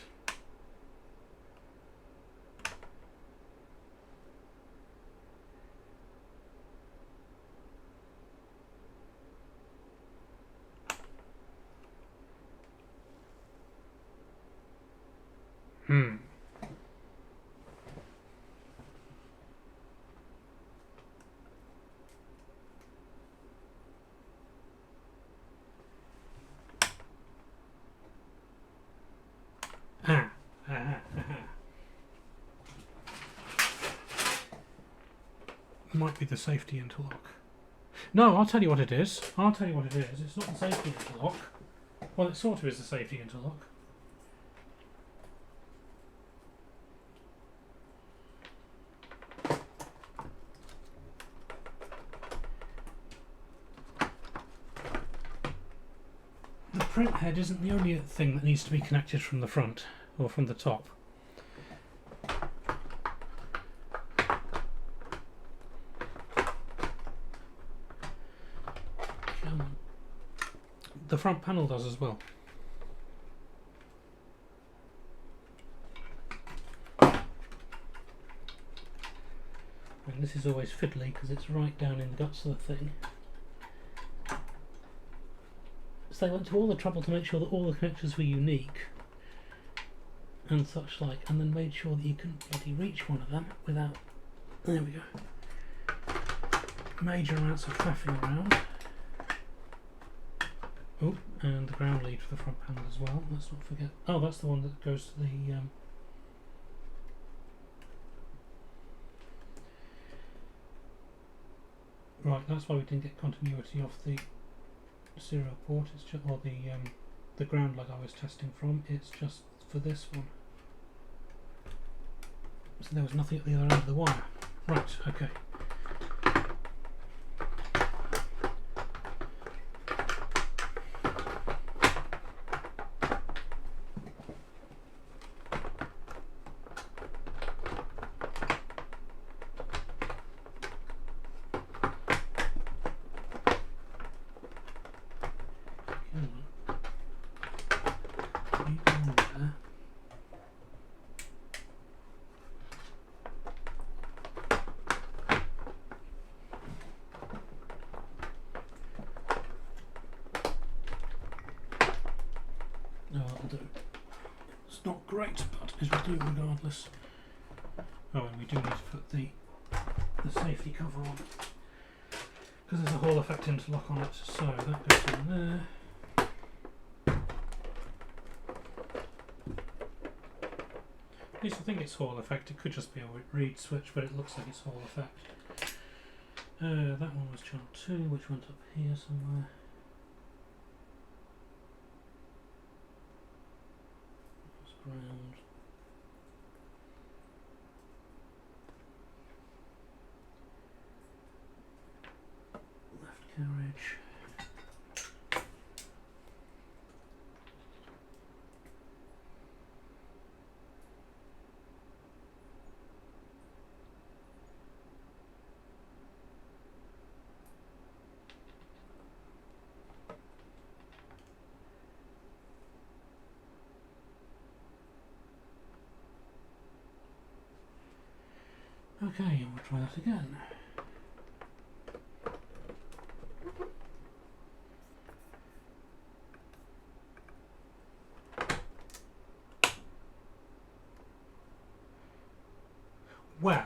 Might be the safety interlock. No, I'll tell you what it is. I'll tell you what it is. It's not the safety interlock. Well, it sort of is the safety interlock. The print head isn't the only thing that needs to be connected from the front or from the top. The front panel does as well. And this is always fiddly because it's right down in the guts of the thing. So they went to all the trouble to make sure that all the connectors were unique and such like, and then made sure that you couldn't bloody reach one of them without, there we go, major amounts of faffing around. Oh, and the ground lead for the front panel as well, let's not forget. Oh, that's the one that goes to the right, that's why we didn't get continuity off the serial port. It's just, or the ground leg I was testing from, it's just for this one. So there was nothing at the other end of the wire. Right, okay. It's not great, but it will do regardless. Oh, and we do need to put the safety cover on because there's a Hall effect interlock on it, so that goes in there. At least I think it's Hall effect. It could just be a reed switch, but it looks like it's Hall effect. That one was channel 2, which went up here somewhere. Ground. Left carriage. Okay, and we'll try that again. Well,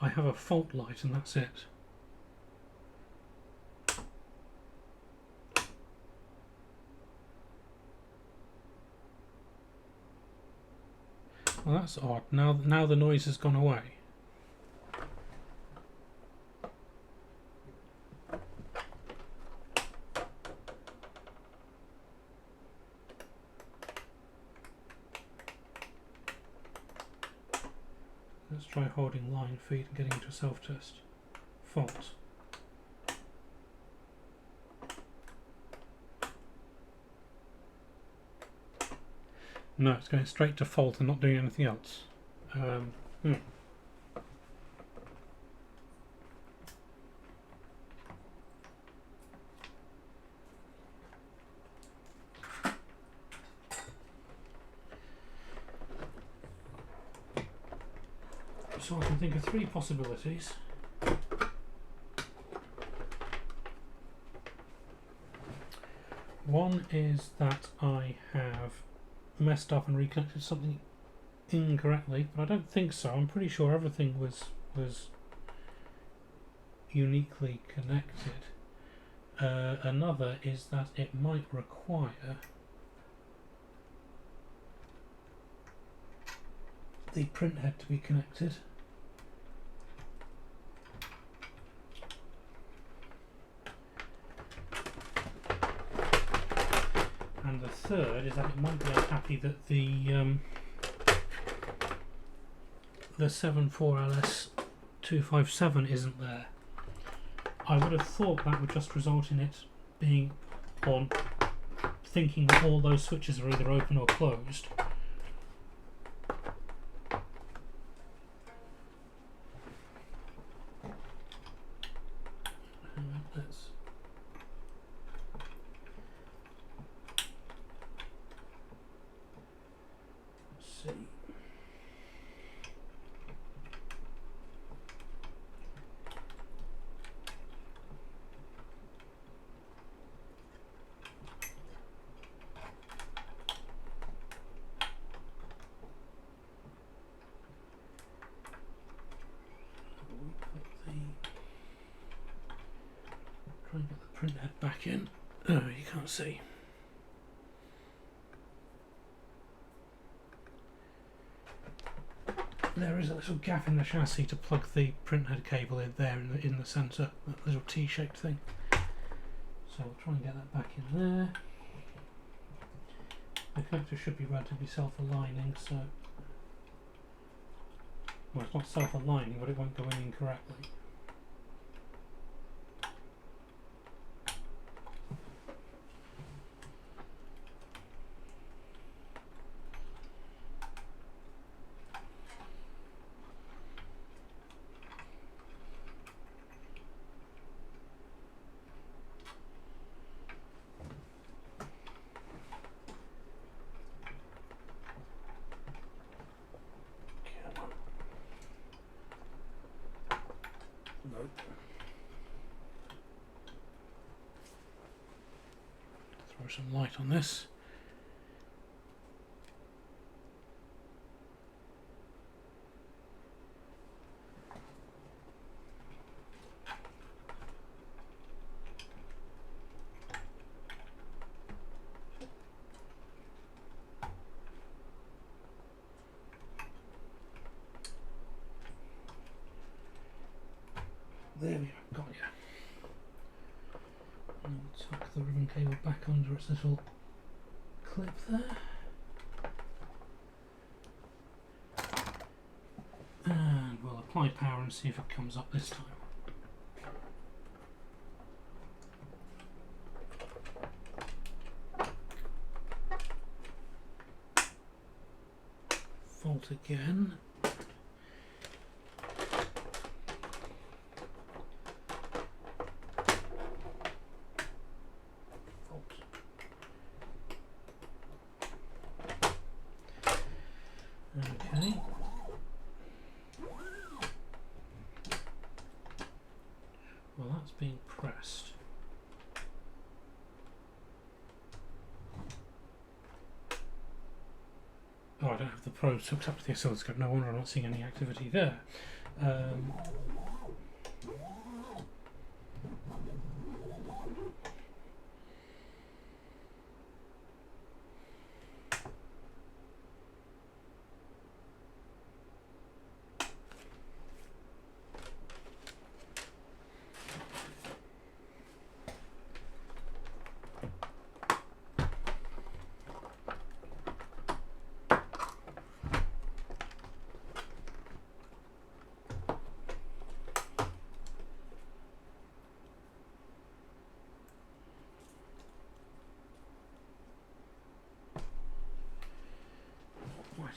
I have a fault light and that's it. Well, that's odd. Now the noise has gone away. Let's try holding line feed and getting into a self-test. Fault. No, it's going straight to fault and not doing anything else. So I can think of three possibilities. One is that I have messed up and reconnected something incorrectly, but I don't think so. I'm pretty sure everything was uniquely connected. Another is that it might require the printhead to be connected. And the third is that it might be unhappy that the 74LS257 isn't there. I would have thought that would just result in it being on, thinking that all those switches are either open or closed. Let's see. Try and get the printhead back in. Oh, you can't see. There is a little gap in the chassis to plug the printhead cable in there in the centre, that little T-shaped thing. So we'll try and get that back in there. The connector should be relatively self-aligning, so... Well, it's not self-aligning, but it won't go in incorrectly. Nope. Throw some light on this. There we go, got ya. And tuck the ribbon cable back under its little clip there. And we'll apply power and see if it comes up this time. Fault again. Okay. Well, that's being pressed. Oh, I don't have the probes hooked up to the oscilloscope. No wonder I'm not seeing any activity there.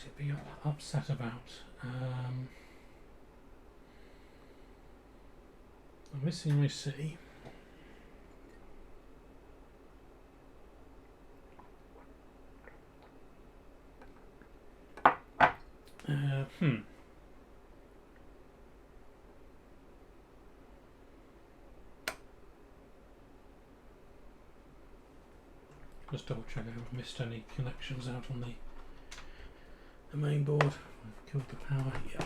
it be upset about? I'm missing my C. Just double check I haven't missed any connections out on the main board. I've killed the power. Yeah.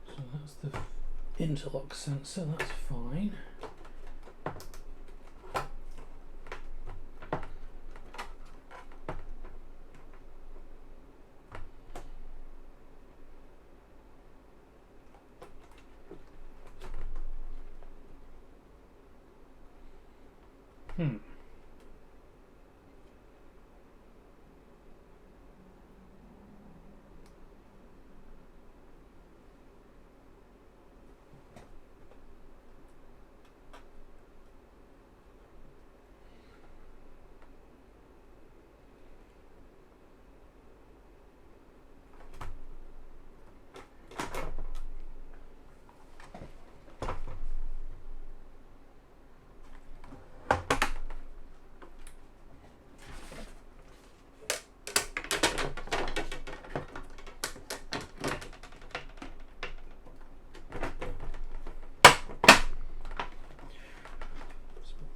So that's the interlock sensor, that's fine.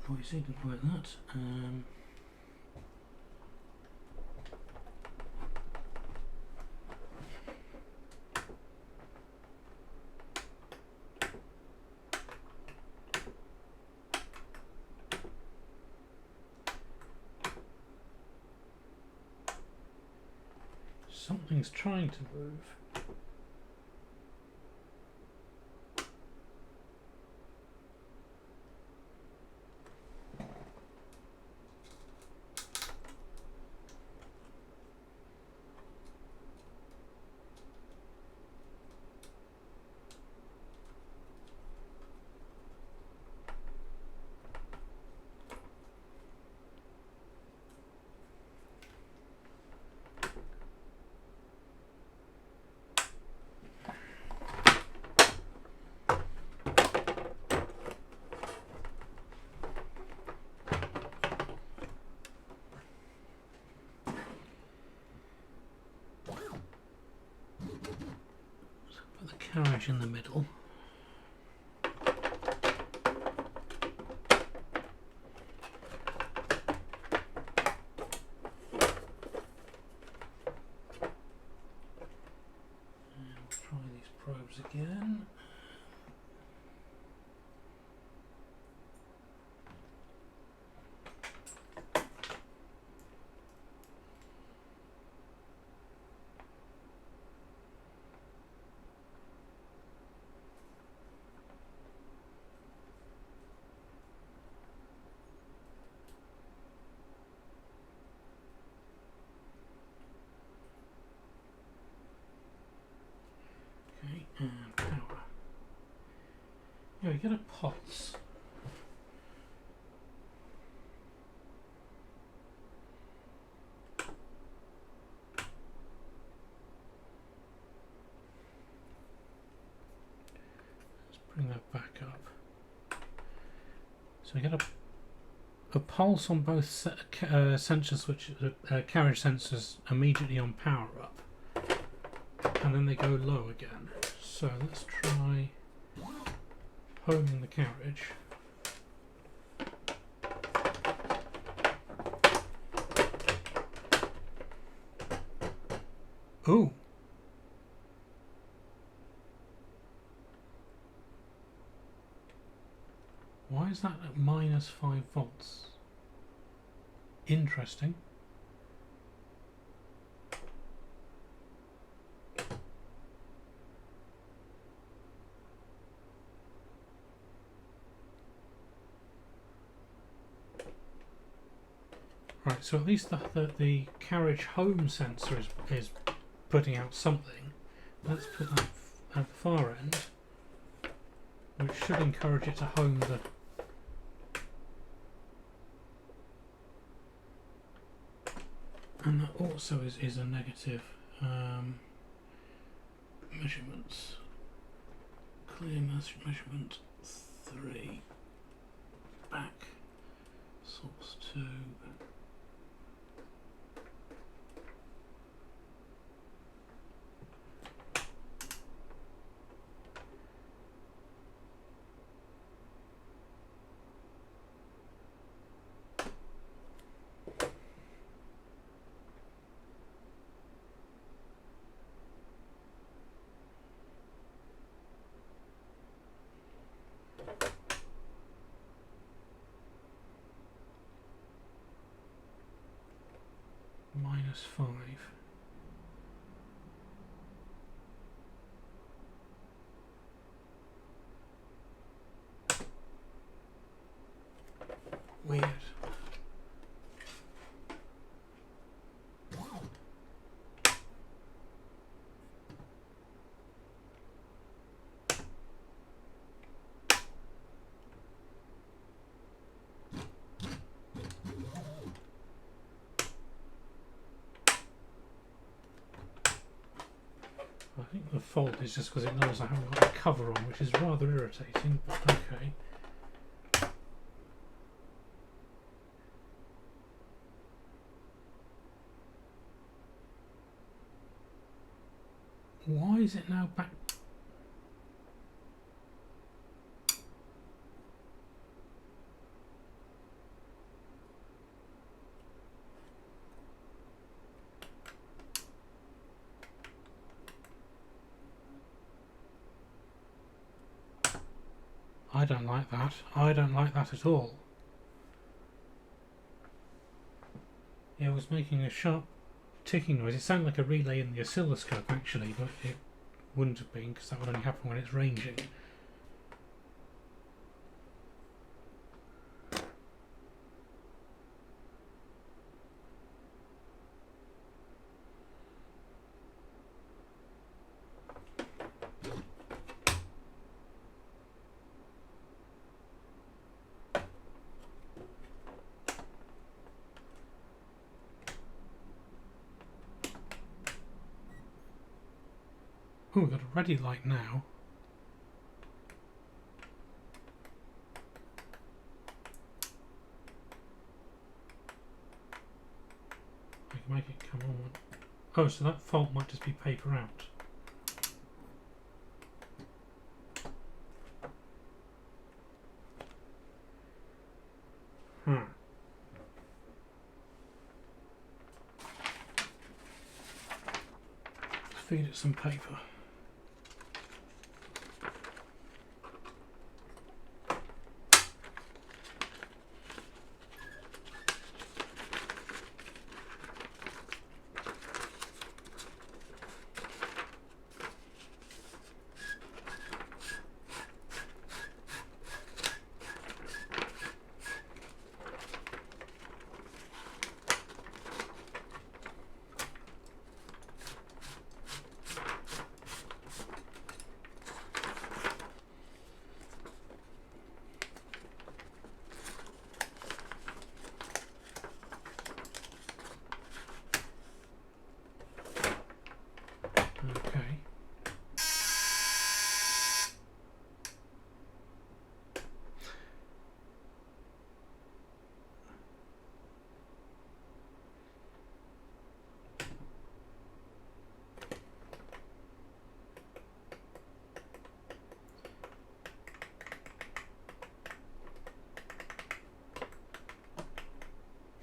Noisy, didn't like that. Something's trying to move. Put the carriage in the middle. Try these probes again. Okay, and power. Yeah, we get a pulse. Let's bring that back up. So we get a pulse on both sensor switches, carriage sensors immediately on power up, and then they go low again. So let's try homing the carriage. Ooh. Why is that at minus 5 volts? Interesting. Right, so at least the carriage home sensor is putting out something. Let's put that at the far end, which should encourage it to home the... And that also is a negative. Measurements. Clear measurement 3. Back. Source 2. -5. Weird. I think the fault is just because it knows I haven't got the cover on, which is rather irritating, but okay. Why is it now back? I don't like that. I don't like that at all. Yeah, it was making a sharp ticking noise. It sounded like a relay in the oscilloscope actually, but it wouldn't have been because that would only happen when it's ranging. Oh, we've got a ready light now. I can make it come on. Oh, so that fault might just be paper out. Feed it some paper. Okay.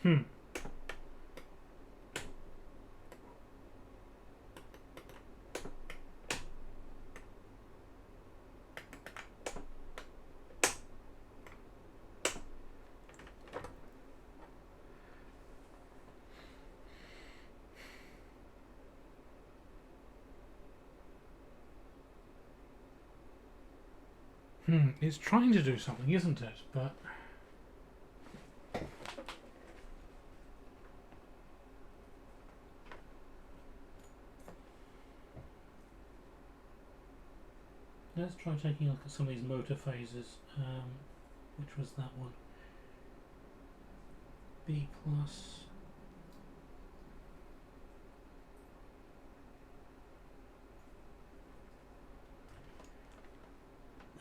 Hmm. It's trying to do something, isn't it? But Let's try taking a look at some of these motor phases. Which was that one? B plus.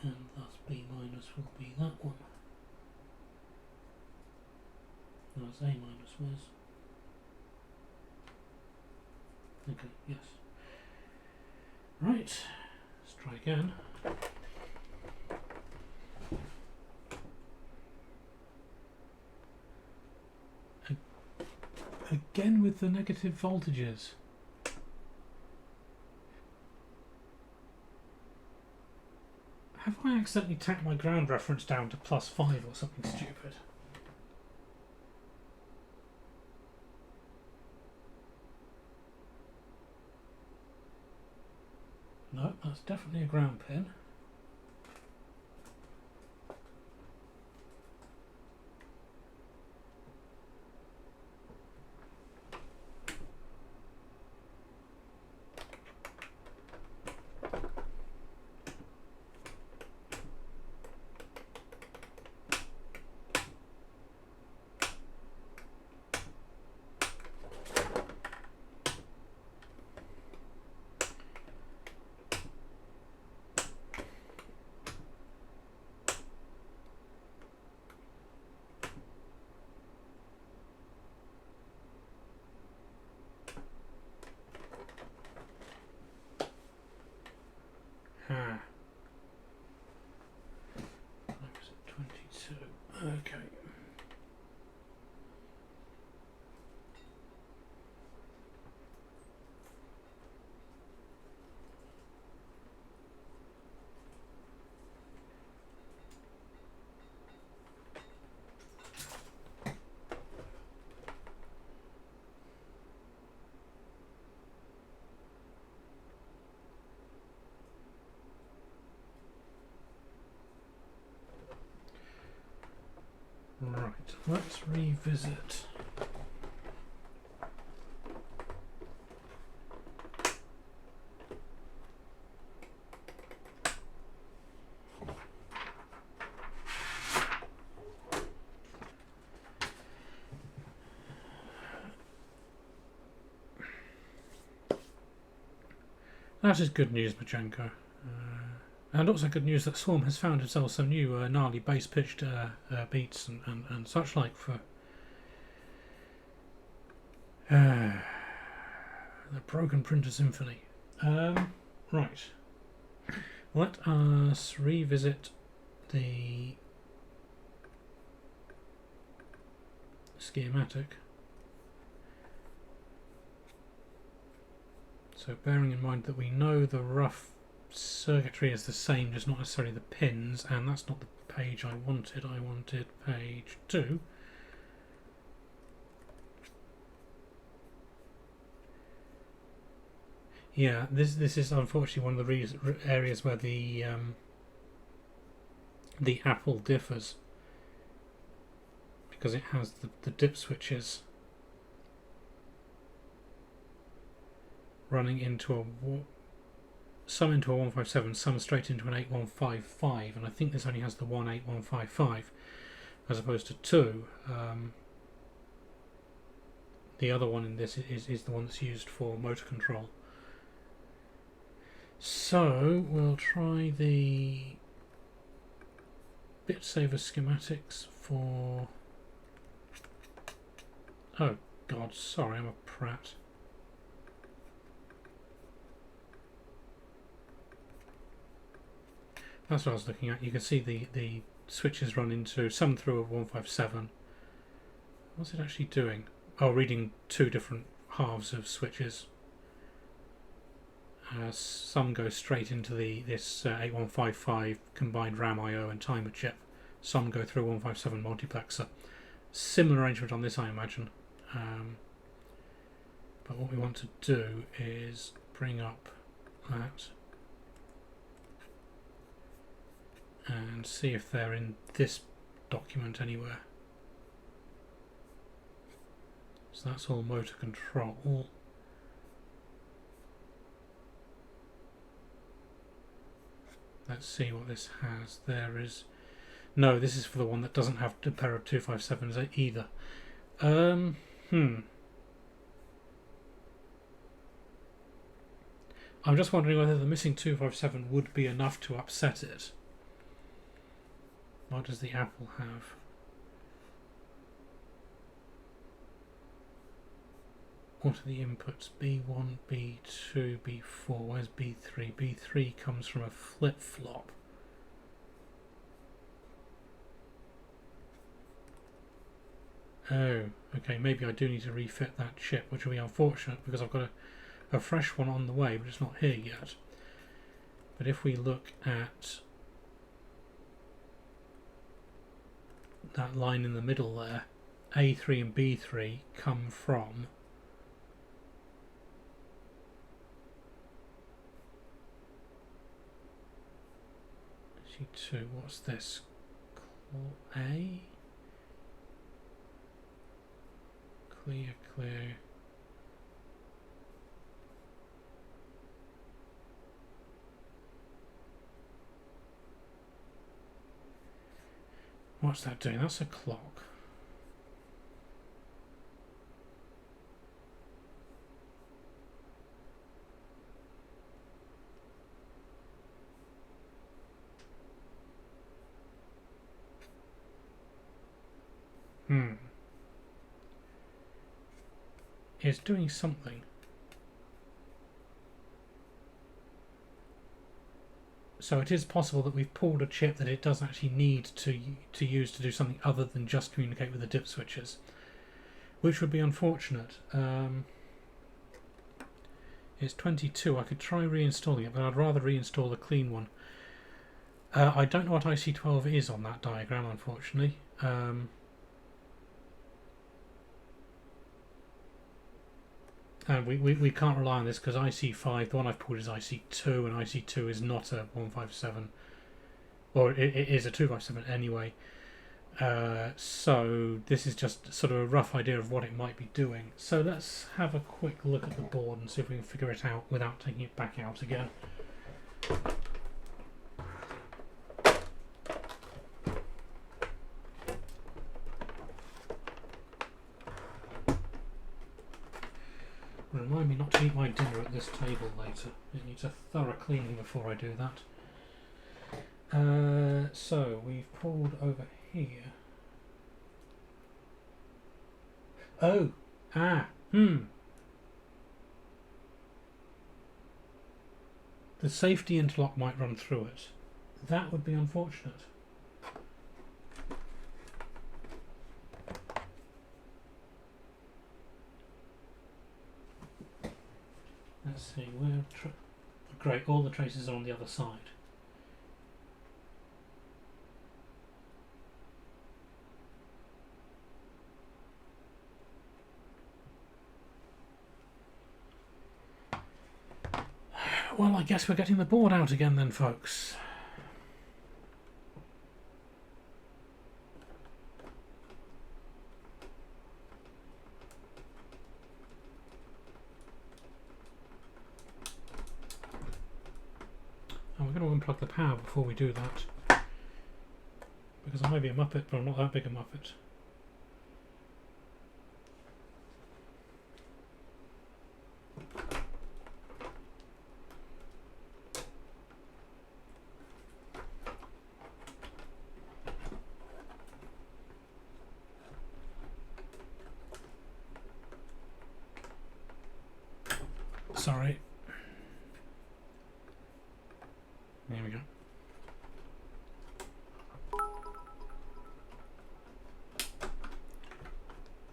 And thus B minus will be that one. No, it's A minus, where's... Okay, yes. Right, let's try again. Again with the negative voltages. Have I accidentally tacked my ground reference down to +5 or something stupid? No, that's definitely a ground pin. I was at 22. Okay. Right, let's revisit. That is good news, Majenko. And also good news that Swarm has found himself some new gnarly bass-pitched beats and such like for the Broken Printer Symphony. Right. Let us revisit the schematic. So bearing in mind that we know the rough circuitry is the same, just not necessarily the pins, and that's not the page I wanted. I wanted page 2. Yeah, this is unfortunately one of the areas where the Apple differs, because it has the dip switches running into some into a 157, some straight into an 8155, and I think this only has the one 8155 as opposed to 2. The other one in this is the one that's used for motor control. So we'll try the bit saver schematics for... Oh god, sorry, I'm a prat. That's what I was looking at. You can see the switches run into some through a 157. What's it actually doing? Oh, reading 2 different halves of switches. Some go straight into this 8155 combined RAM IO and timer chip. Some go through a 157 multiplexer. Similar arrangement on this, I imagine. But what we want to do is bring up that and see if they're in this document anywhere. So that's all motor control. Let's see what this has. There is... No, this is for the one that doesn't have a pair of 257s either. I'm just wondering whether the missing 257 would be enough to upset it. What does the Apple have? What are the inputs? B1, B2, B4. Where's B3? B3 comes from a flip-flop. Oh, okay, maybe I do need to refit that chip, which will be unfortunate because I've got a fresh one on the way, but it's not here yet. But if we look at that line in the middle there, A3 and B3 come from C2. What's this? A? Clear. What's that doing? That's a clock. It's doing something. So it is possible that we've pulled a chip that it does actually need to use to do something other than just communicate with the dip switches, which would be unfortunate. It's 22. I could try reinstalling it, but I'd rather reinstall the clean one. I don't know what IC12 is on that diagram, unfortunately. And we can't rely on this because IC5, the one I've pulled is IC2, and IC2 is not a 157, or it is a 257 anyway. So this is just sort of a rough idea of what it might be doing. So let's have a quick look at the board and see if we can figure it out without taking it back out again. Remind me not to eat my dinner at this table later. It needs a thorough cleaning before I do that. So we've pulled over here. Oh! The safety interlock might run through it. That would be unfortunate. Let's see, where... Great, all the traces are on the other side. Well, I guess we're getting the board out again then, folks. And we're going to unplug the power before we do that. Because I may be a muppet, but I'm not that big a muppet. Sorry. There we go.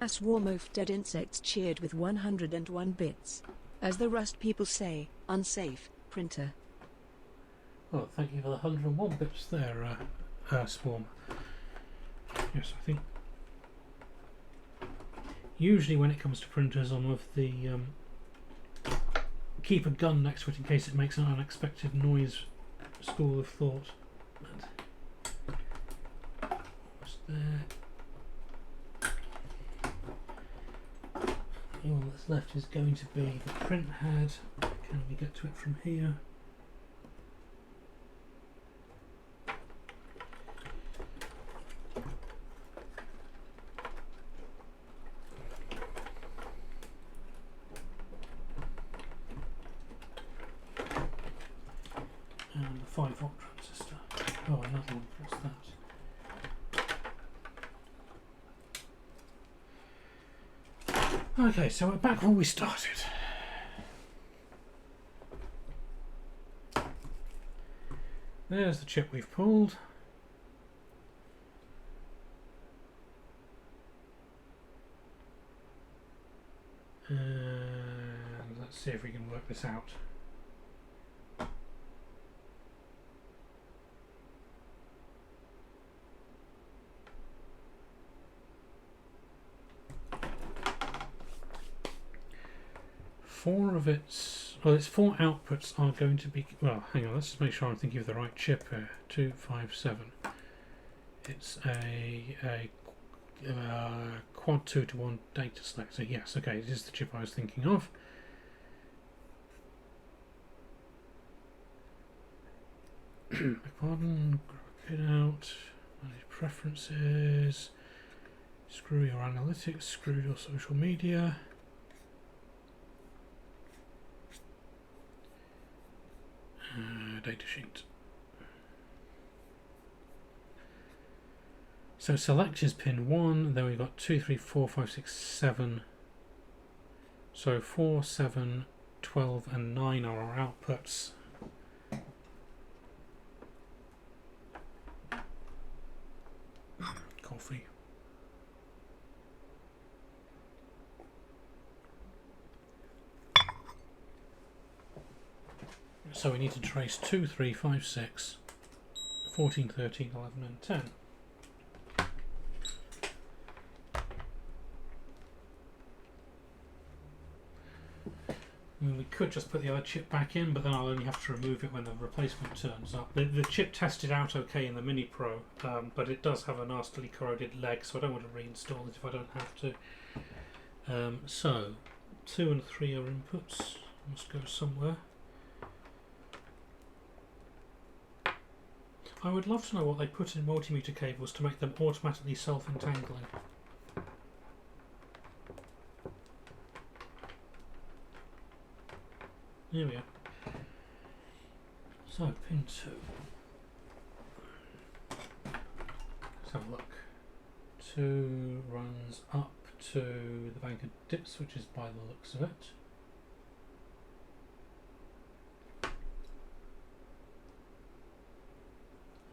A swarm of dead insects cheered with 101 bits. As the Rust people say, unsafe, printer. Well, thank you for the 101 bits there, Swarm. Yes, I think usually when it comes to printers, I'm of the keep a gun next to it in case it makes an unexpected noise school of thought. What's there? All that's left is going to be the print head. Can we get to it from here? 5-volt transistor. Oh, another one. What's that? Okay, so we're back where we started. There's the chip we've pulled. And let's see if we can work this out. Its 4 outputs are going to be, well, hang on, let's just make sure I'm thinking of the right chip here. 257. It's a quad 2-to-1 data selector. Yes, okay, this is the chip I was thinking of. Pardon, get out, manage preferences, screw your analytics, screw your social media. Datasheet. So select is pin 1, then we've got 2, 3, 4, 5, 6, 7. So 4, 7, 12 and 9 are our outputs. Coffee. So we need to trace 2, 3, 5, 6, 14, 13, 11 and 10. We could just put the other chip back in, but then I'll only have to remove it when the replacement turns up. The chip tested out okay in the Mini Pro, but it does have a nastily corroded leg, so I don't want to reinstall it if I don't have to. So 2 and 3 are inputs, must go somewhere. I would love to know what they put in multimeter cables to make them automatically self-entangling. Here we are. So, pin 2. Let's have a look. 2 runs up to the bank of dips, which is by the looks of it.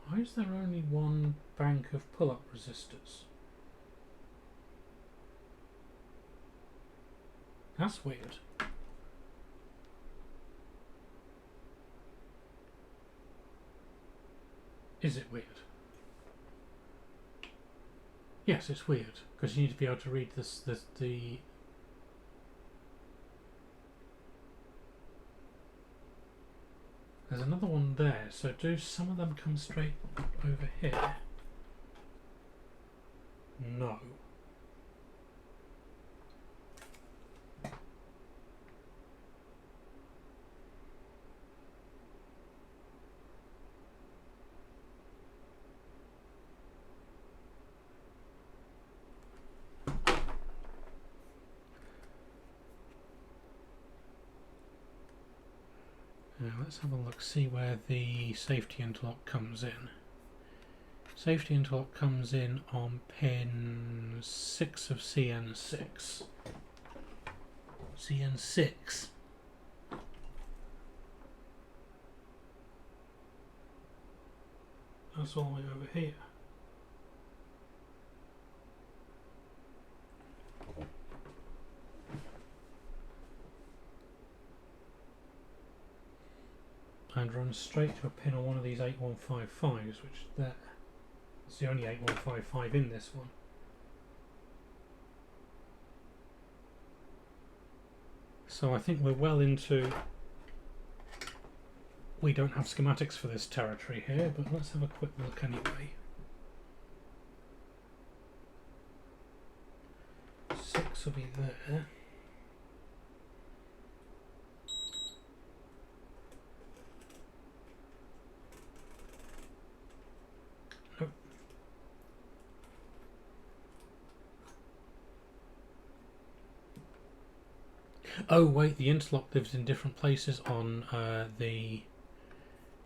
Why is there only one bank of pull-up resistors? That's weird. Is it weird? Yes, it's weird, because you need to be able to read the There's another one there, so do some of them come straight over here? No. Now let's have a look, see where the safety interlock comes in. Safety interlock comes in on pin 6 of CN6. CN6. That's all the way over here. And run straight to a pin on one of these 8155s, which is there. It's the only 8155 in this one. So I think we're well into... We don't have schematics for this territory here, but let's have a quick look anyway. 6 will be there. Oh wait, the interlock lives in different places on the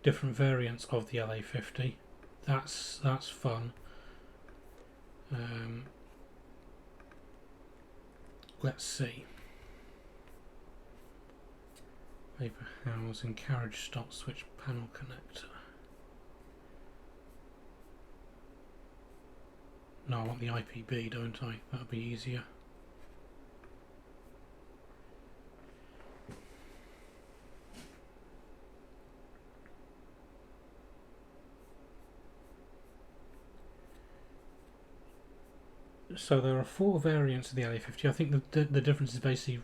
different variants of the LA50. That's fun. Let's see. Paper house and carriage stop switch panel connector. No, I want the IPB, don't I? That'll be easier. So there are 4 variants of the LA50. I think the difference is basically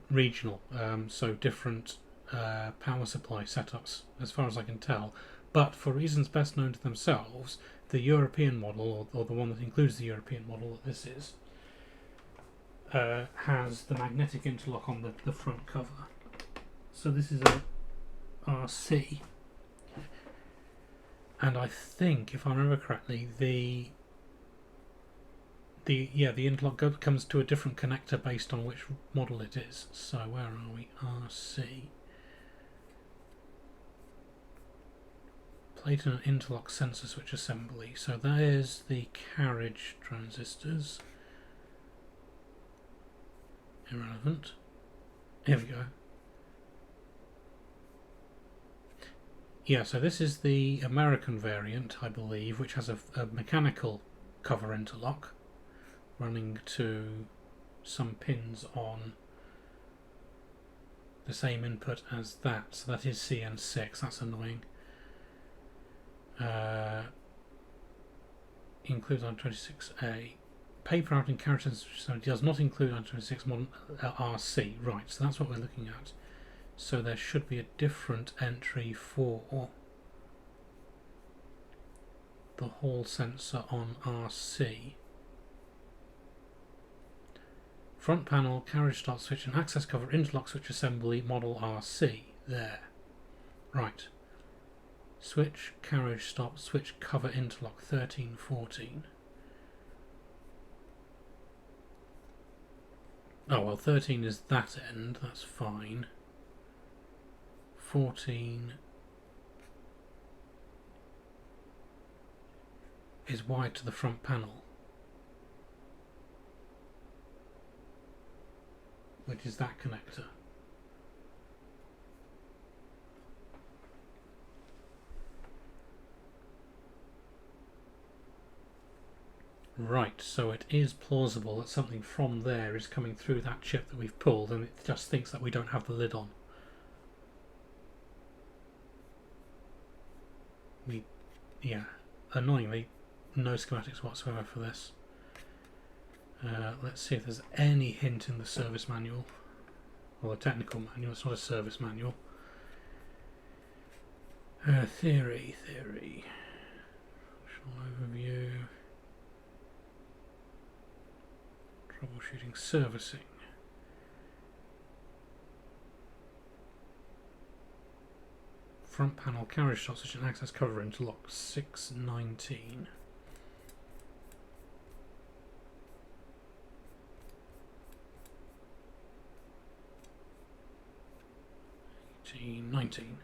regional, so different power supply setups, as far as I can tell. But for reasons best known to themselves, the European model, or the one that includes the European model that this is, has the magnetic interlock on the front cover. So this is a RC, and I think, if I remember correctly, the interlock comes to a different connector based on which model it is. So where are we? RC. Plate and interlock sensor switch assembly. So there's the carriage transistors. Irrelevant. Here we go. Yeah, so this is the American variant, I believe, which has a mechanical cover interlock running to some pins on the same input as that. So that is CN6. That's annoying. Includes on 26A. Paper out in carriage so does not include on 26 modern RC. Right, so that's what we're looking at. So there should be a different entry for the hall sensor on RC. Front panel, carriage start switch and access cover interlock switch assembly model RC. There. Right. Switch, carriage stop, switch cover interlock 1314. Oh well, 13 is that end, that's fine. 14 is wired to the front panel, which is that connector. Right, so it is plausible that something from there is coming through that chip that we've pulled, and it just thinks that we don't have the lid on. Yeah, annoyingly, no schematics whatsoever for this. Let's see if there's any hint in the service manual, or the technical manual. It's not a service manual. Theory. Functional overview. Troubleshooting, servicing. Front panel carriage stop switch and access cover interlock 619. 19.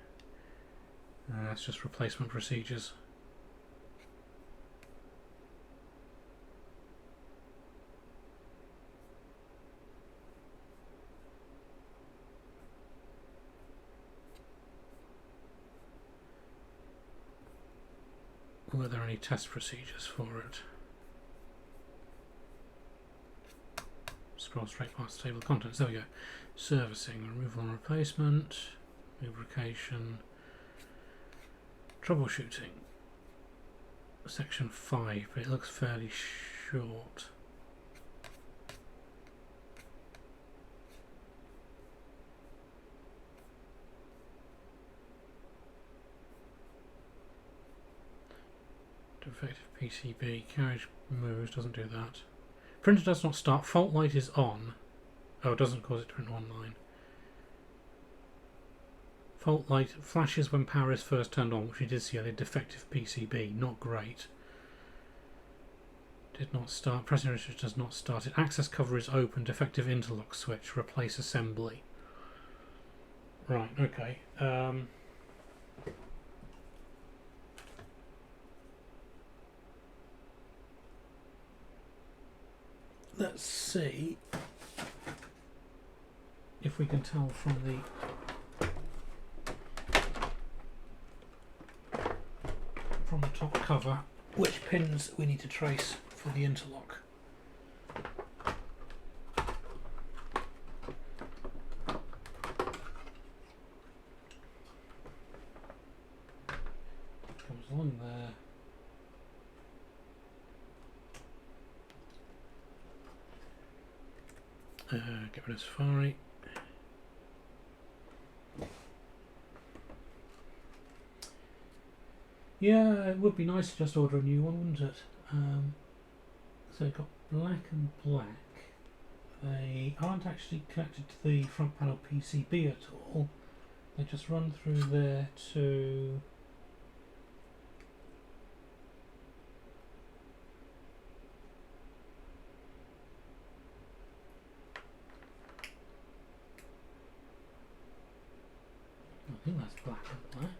That's just replacement procedures. Were there any test procedures for it? Scroll straight past the table of contents. There we go. Servicing, removal and replacement, lubrication, troubleshooting. Section 5, but it looks fairly short. Defective PCB, carriage moves, doesn't do that. Printer does not start, fault light is on. Oh, it doesn't cause it to print online. Fault light flashes when power is first turned on, which we did see on a defective PCB, not great. Did not start, pressing register does not start it. Access cover is open, defective interlock switch, replace assembly. Right, okay. let's see if we can tell from the top cover which pins we need to trace for the interlock. Comes along there. Get rid of Safari. Yeah, it would be nice to just order a new one, wouldn't it? So we've got black and black. They aren't actually connected to the front panel PCB at all. They just run through there to... I think that's black and black.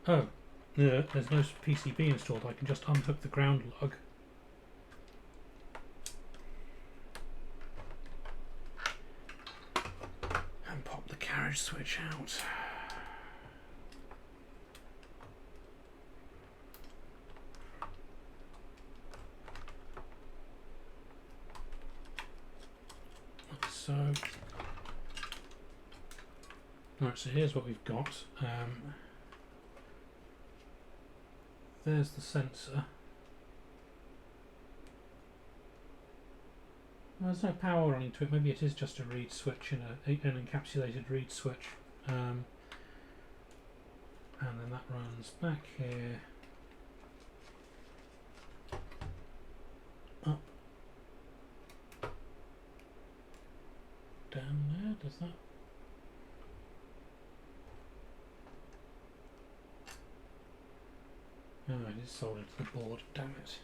Oh, yeah, there's no PCB installed. I can just unhook the ground lug. And pop the carriage switch out. Like so. Right, so here's what we've got. There's the sensor. Well, there's no power running to it. Maybe it is just a reed switch in an encapsulated reed switch. And then that runs back here, up, down there. Does that? Oh, it is soldered to the board, damn it.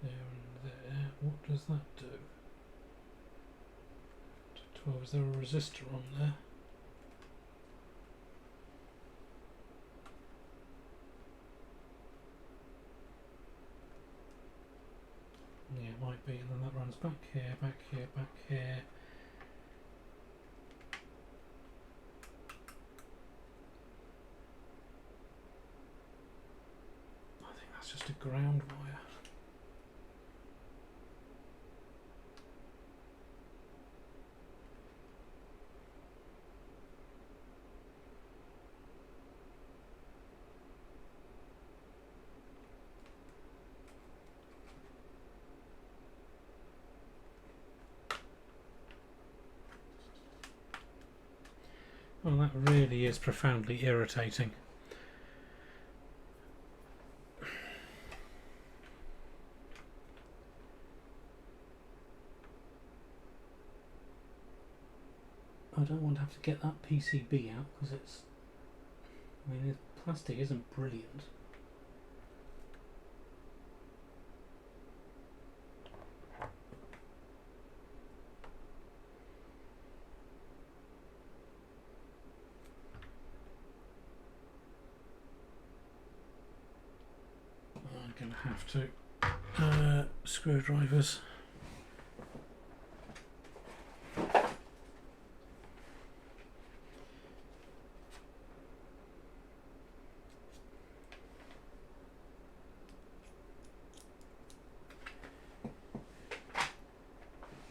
There and there. What does that do? 12. Is there a resistor on there? Yeah, it might be. And then that runs back here, back here, back here. I think that's just a ground wire. Well, that really is profoundly irritating. I don't want to have to get that PCB out because it's... I mean, the plastic isn't brilliant. I'm going to have to screwdrivers.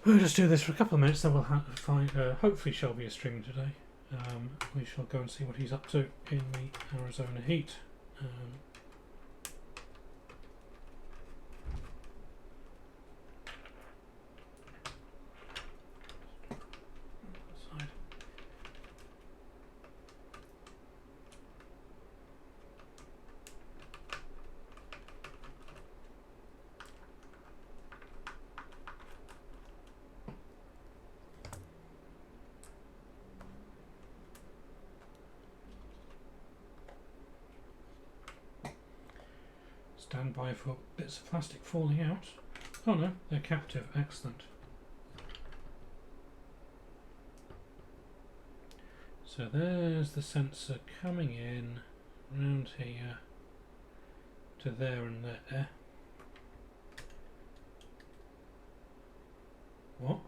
We'll just do this for a couple of minutes, then we'll find. Hopefully, Shelby is streaming today. We shall go and see what he's up to in the Arizona heat. Stand by for bits of plastic falling out. Oh no, they're captive. Excellent. So there's the sensor coming in round here to there and there. What?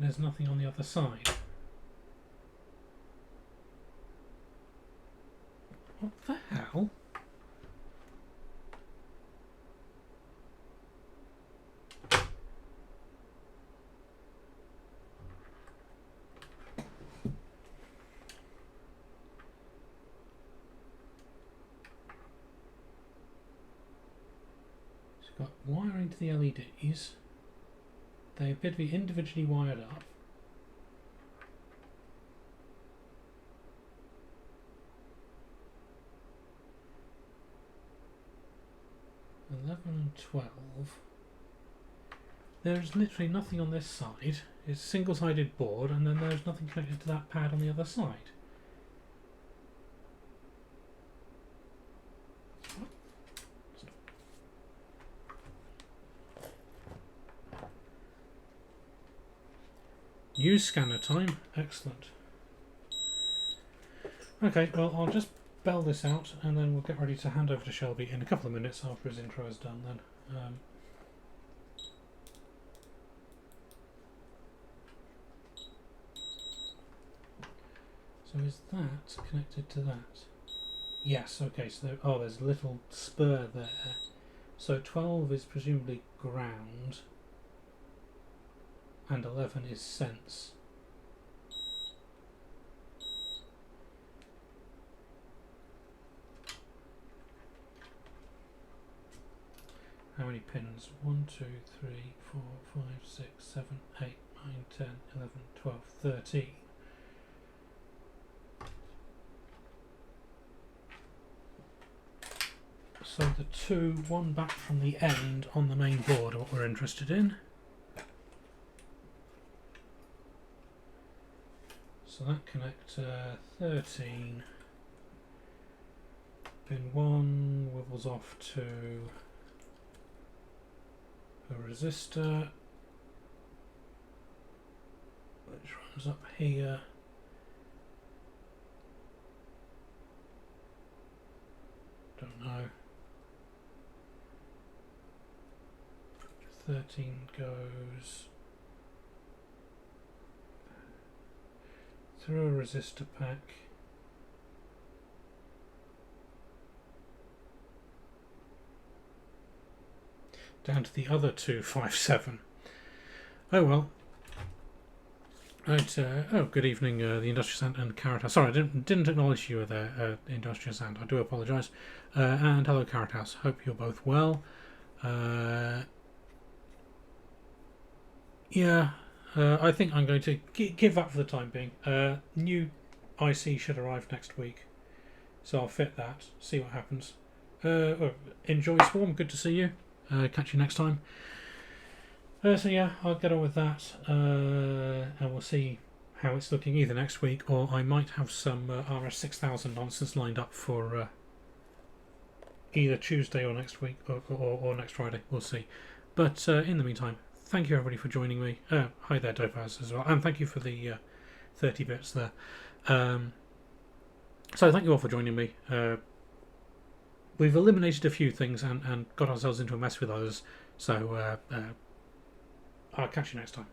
There's nothing on the other side. What the hell? It's got wiring to the LEDs. They appear to be individually wired up. And 12. There's literally nothing on this side. It's a single-sided board, and then there's nothing connected to that pad on the other side. Use scanner time. Excellent. Okay, well, I'll just bell this out and then we'll get ready to hand over to Shelby in a couple of minutes after his intro is done then. So is that connected to that? Yes, okay, so there's a little spur there. So 12 is presumably ground and 11 is sense. How many pins? 1, 2, 3, 4, 5, 6, 7, 8, 9, 10, 11, 12, 13. So the one back from the end on the main board are what we're interested in. So that connector 13, pin 1 wibbles off to a resistor which runs up here. Don't know. 13 goes through a resistor pack down to the other 257. Oh well. Right. Oh, good evening, the Industrious Ant and Carrot House. Sorry, I didn't acknowledge you were there, Industrious Ant. I do apologise. And hello, Carrot House. Hope you're both well. Yeah. I think I'm going to give that for the time being. New IC should arrive next week, so I'll fit that. See what happens. Enjoy Swarm. Good to see you. Catch you next time. So yeah, I'll get on with that, and we'll see how it's looking either next week, or I might have some RS6000 nonsense lined up for either Tuesday or next week, or next Friday. We'll see. But in the meantime, thank you everybody for joining me. Hi there, Dopaz, as well, and thank you for the 30 bits there. So thank you all for joining me. We've eliminated a few things and got ourselves into a mess with others, so I'll catch you next time.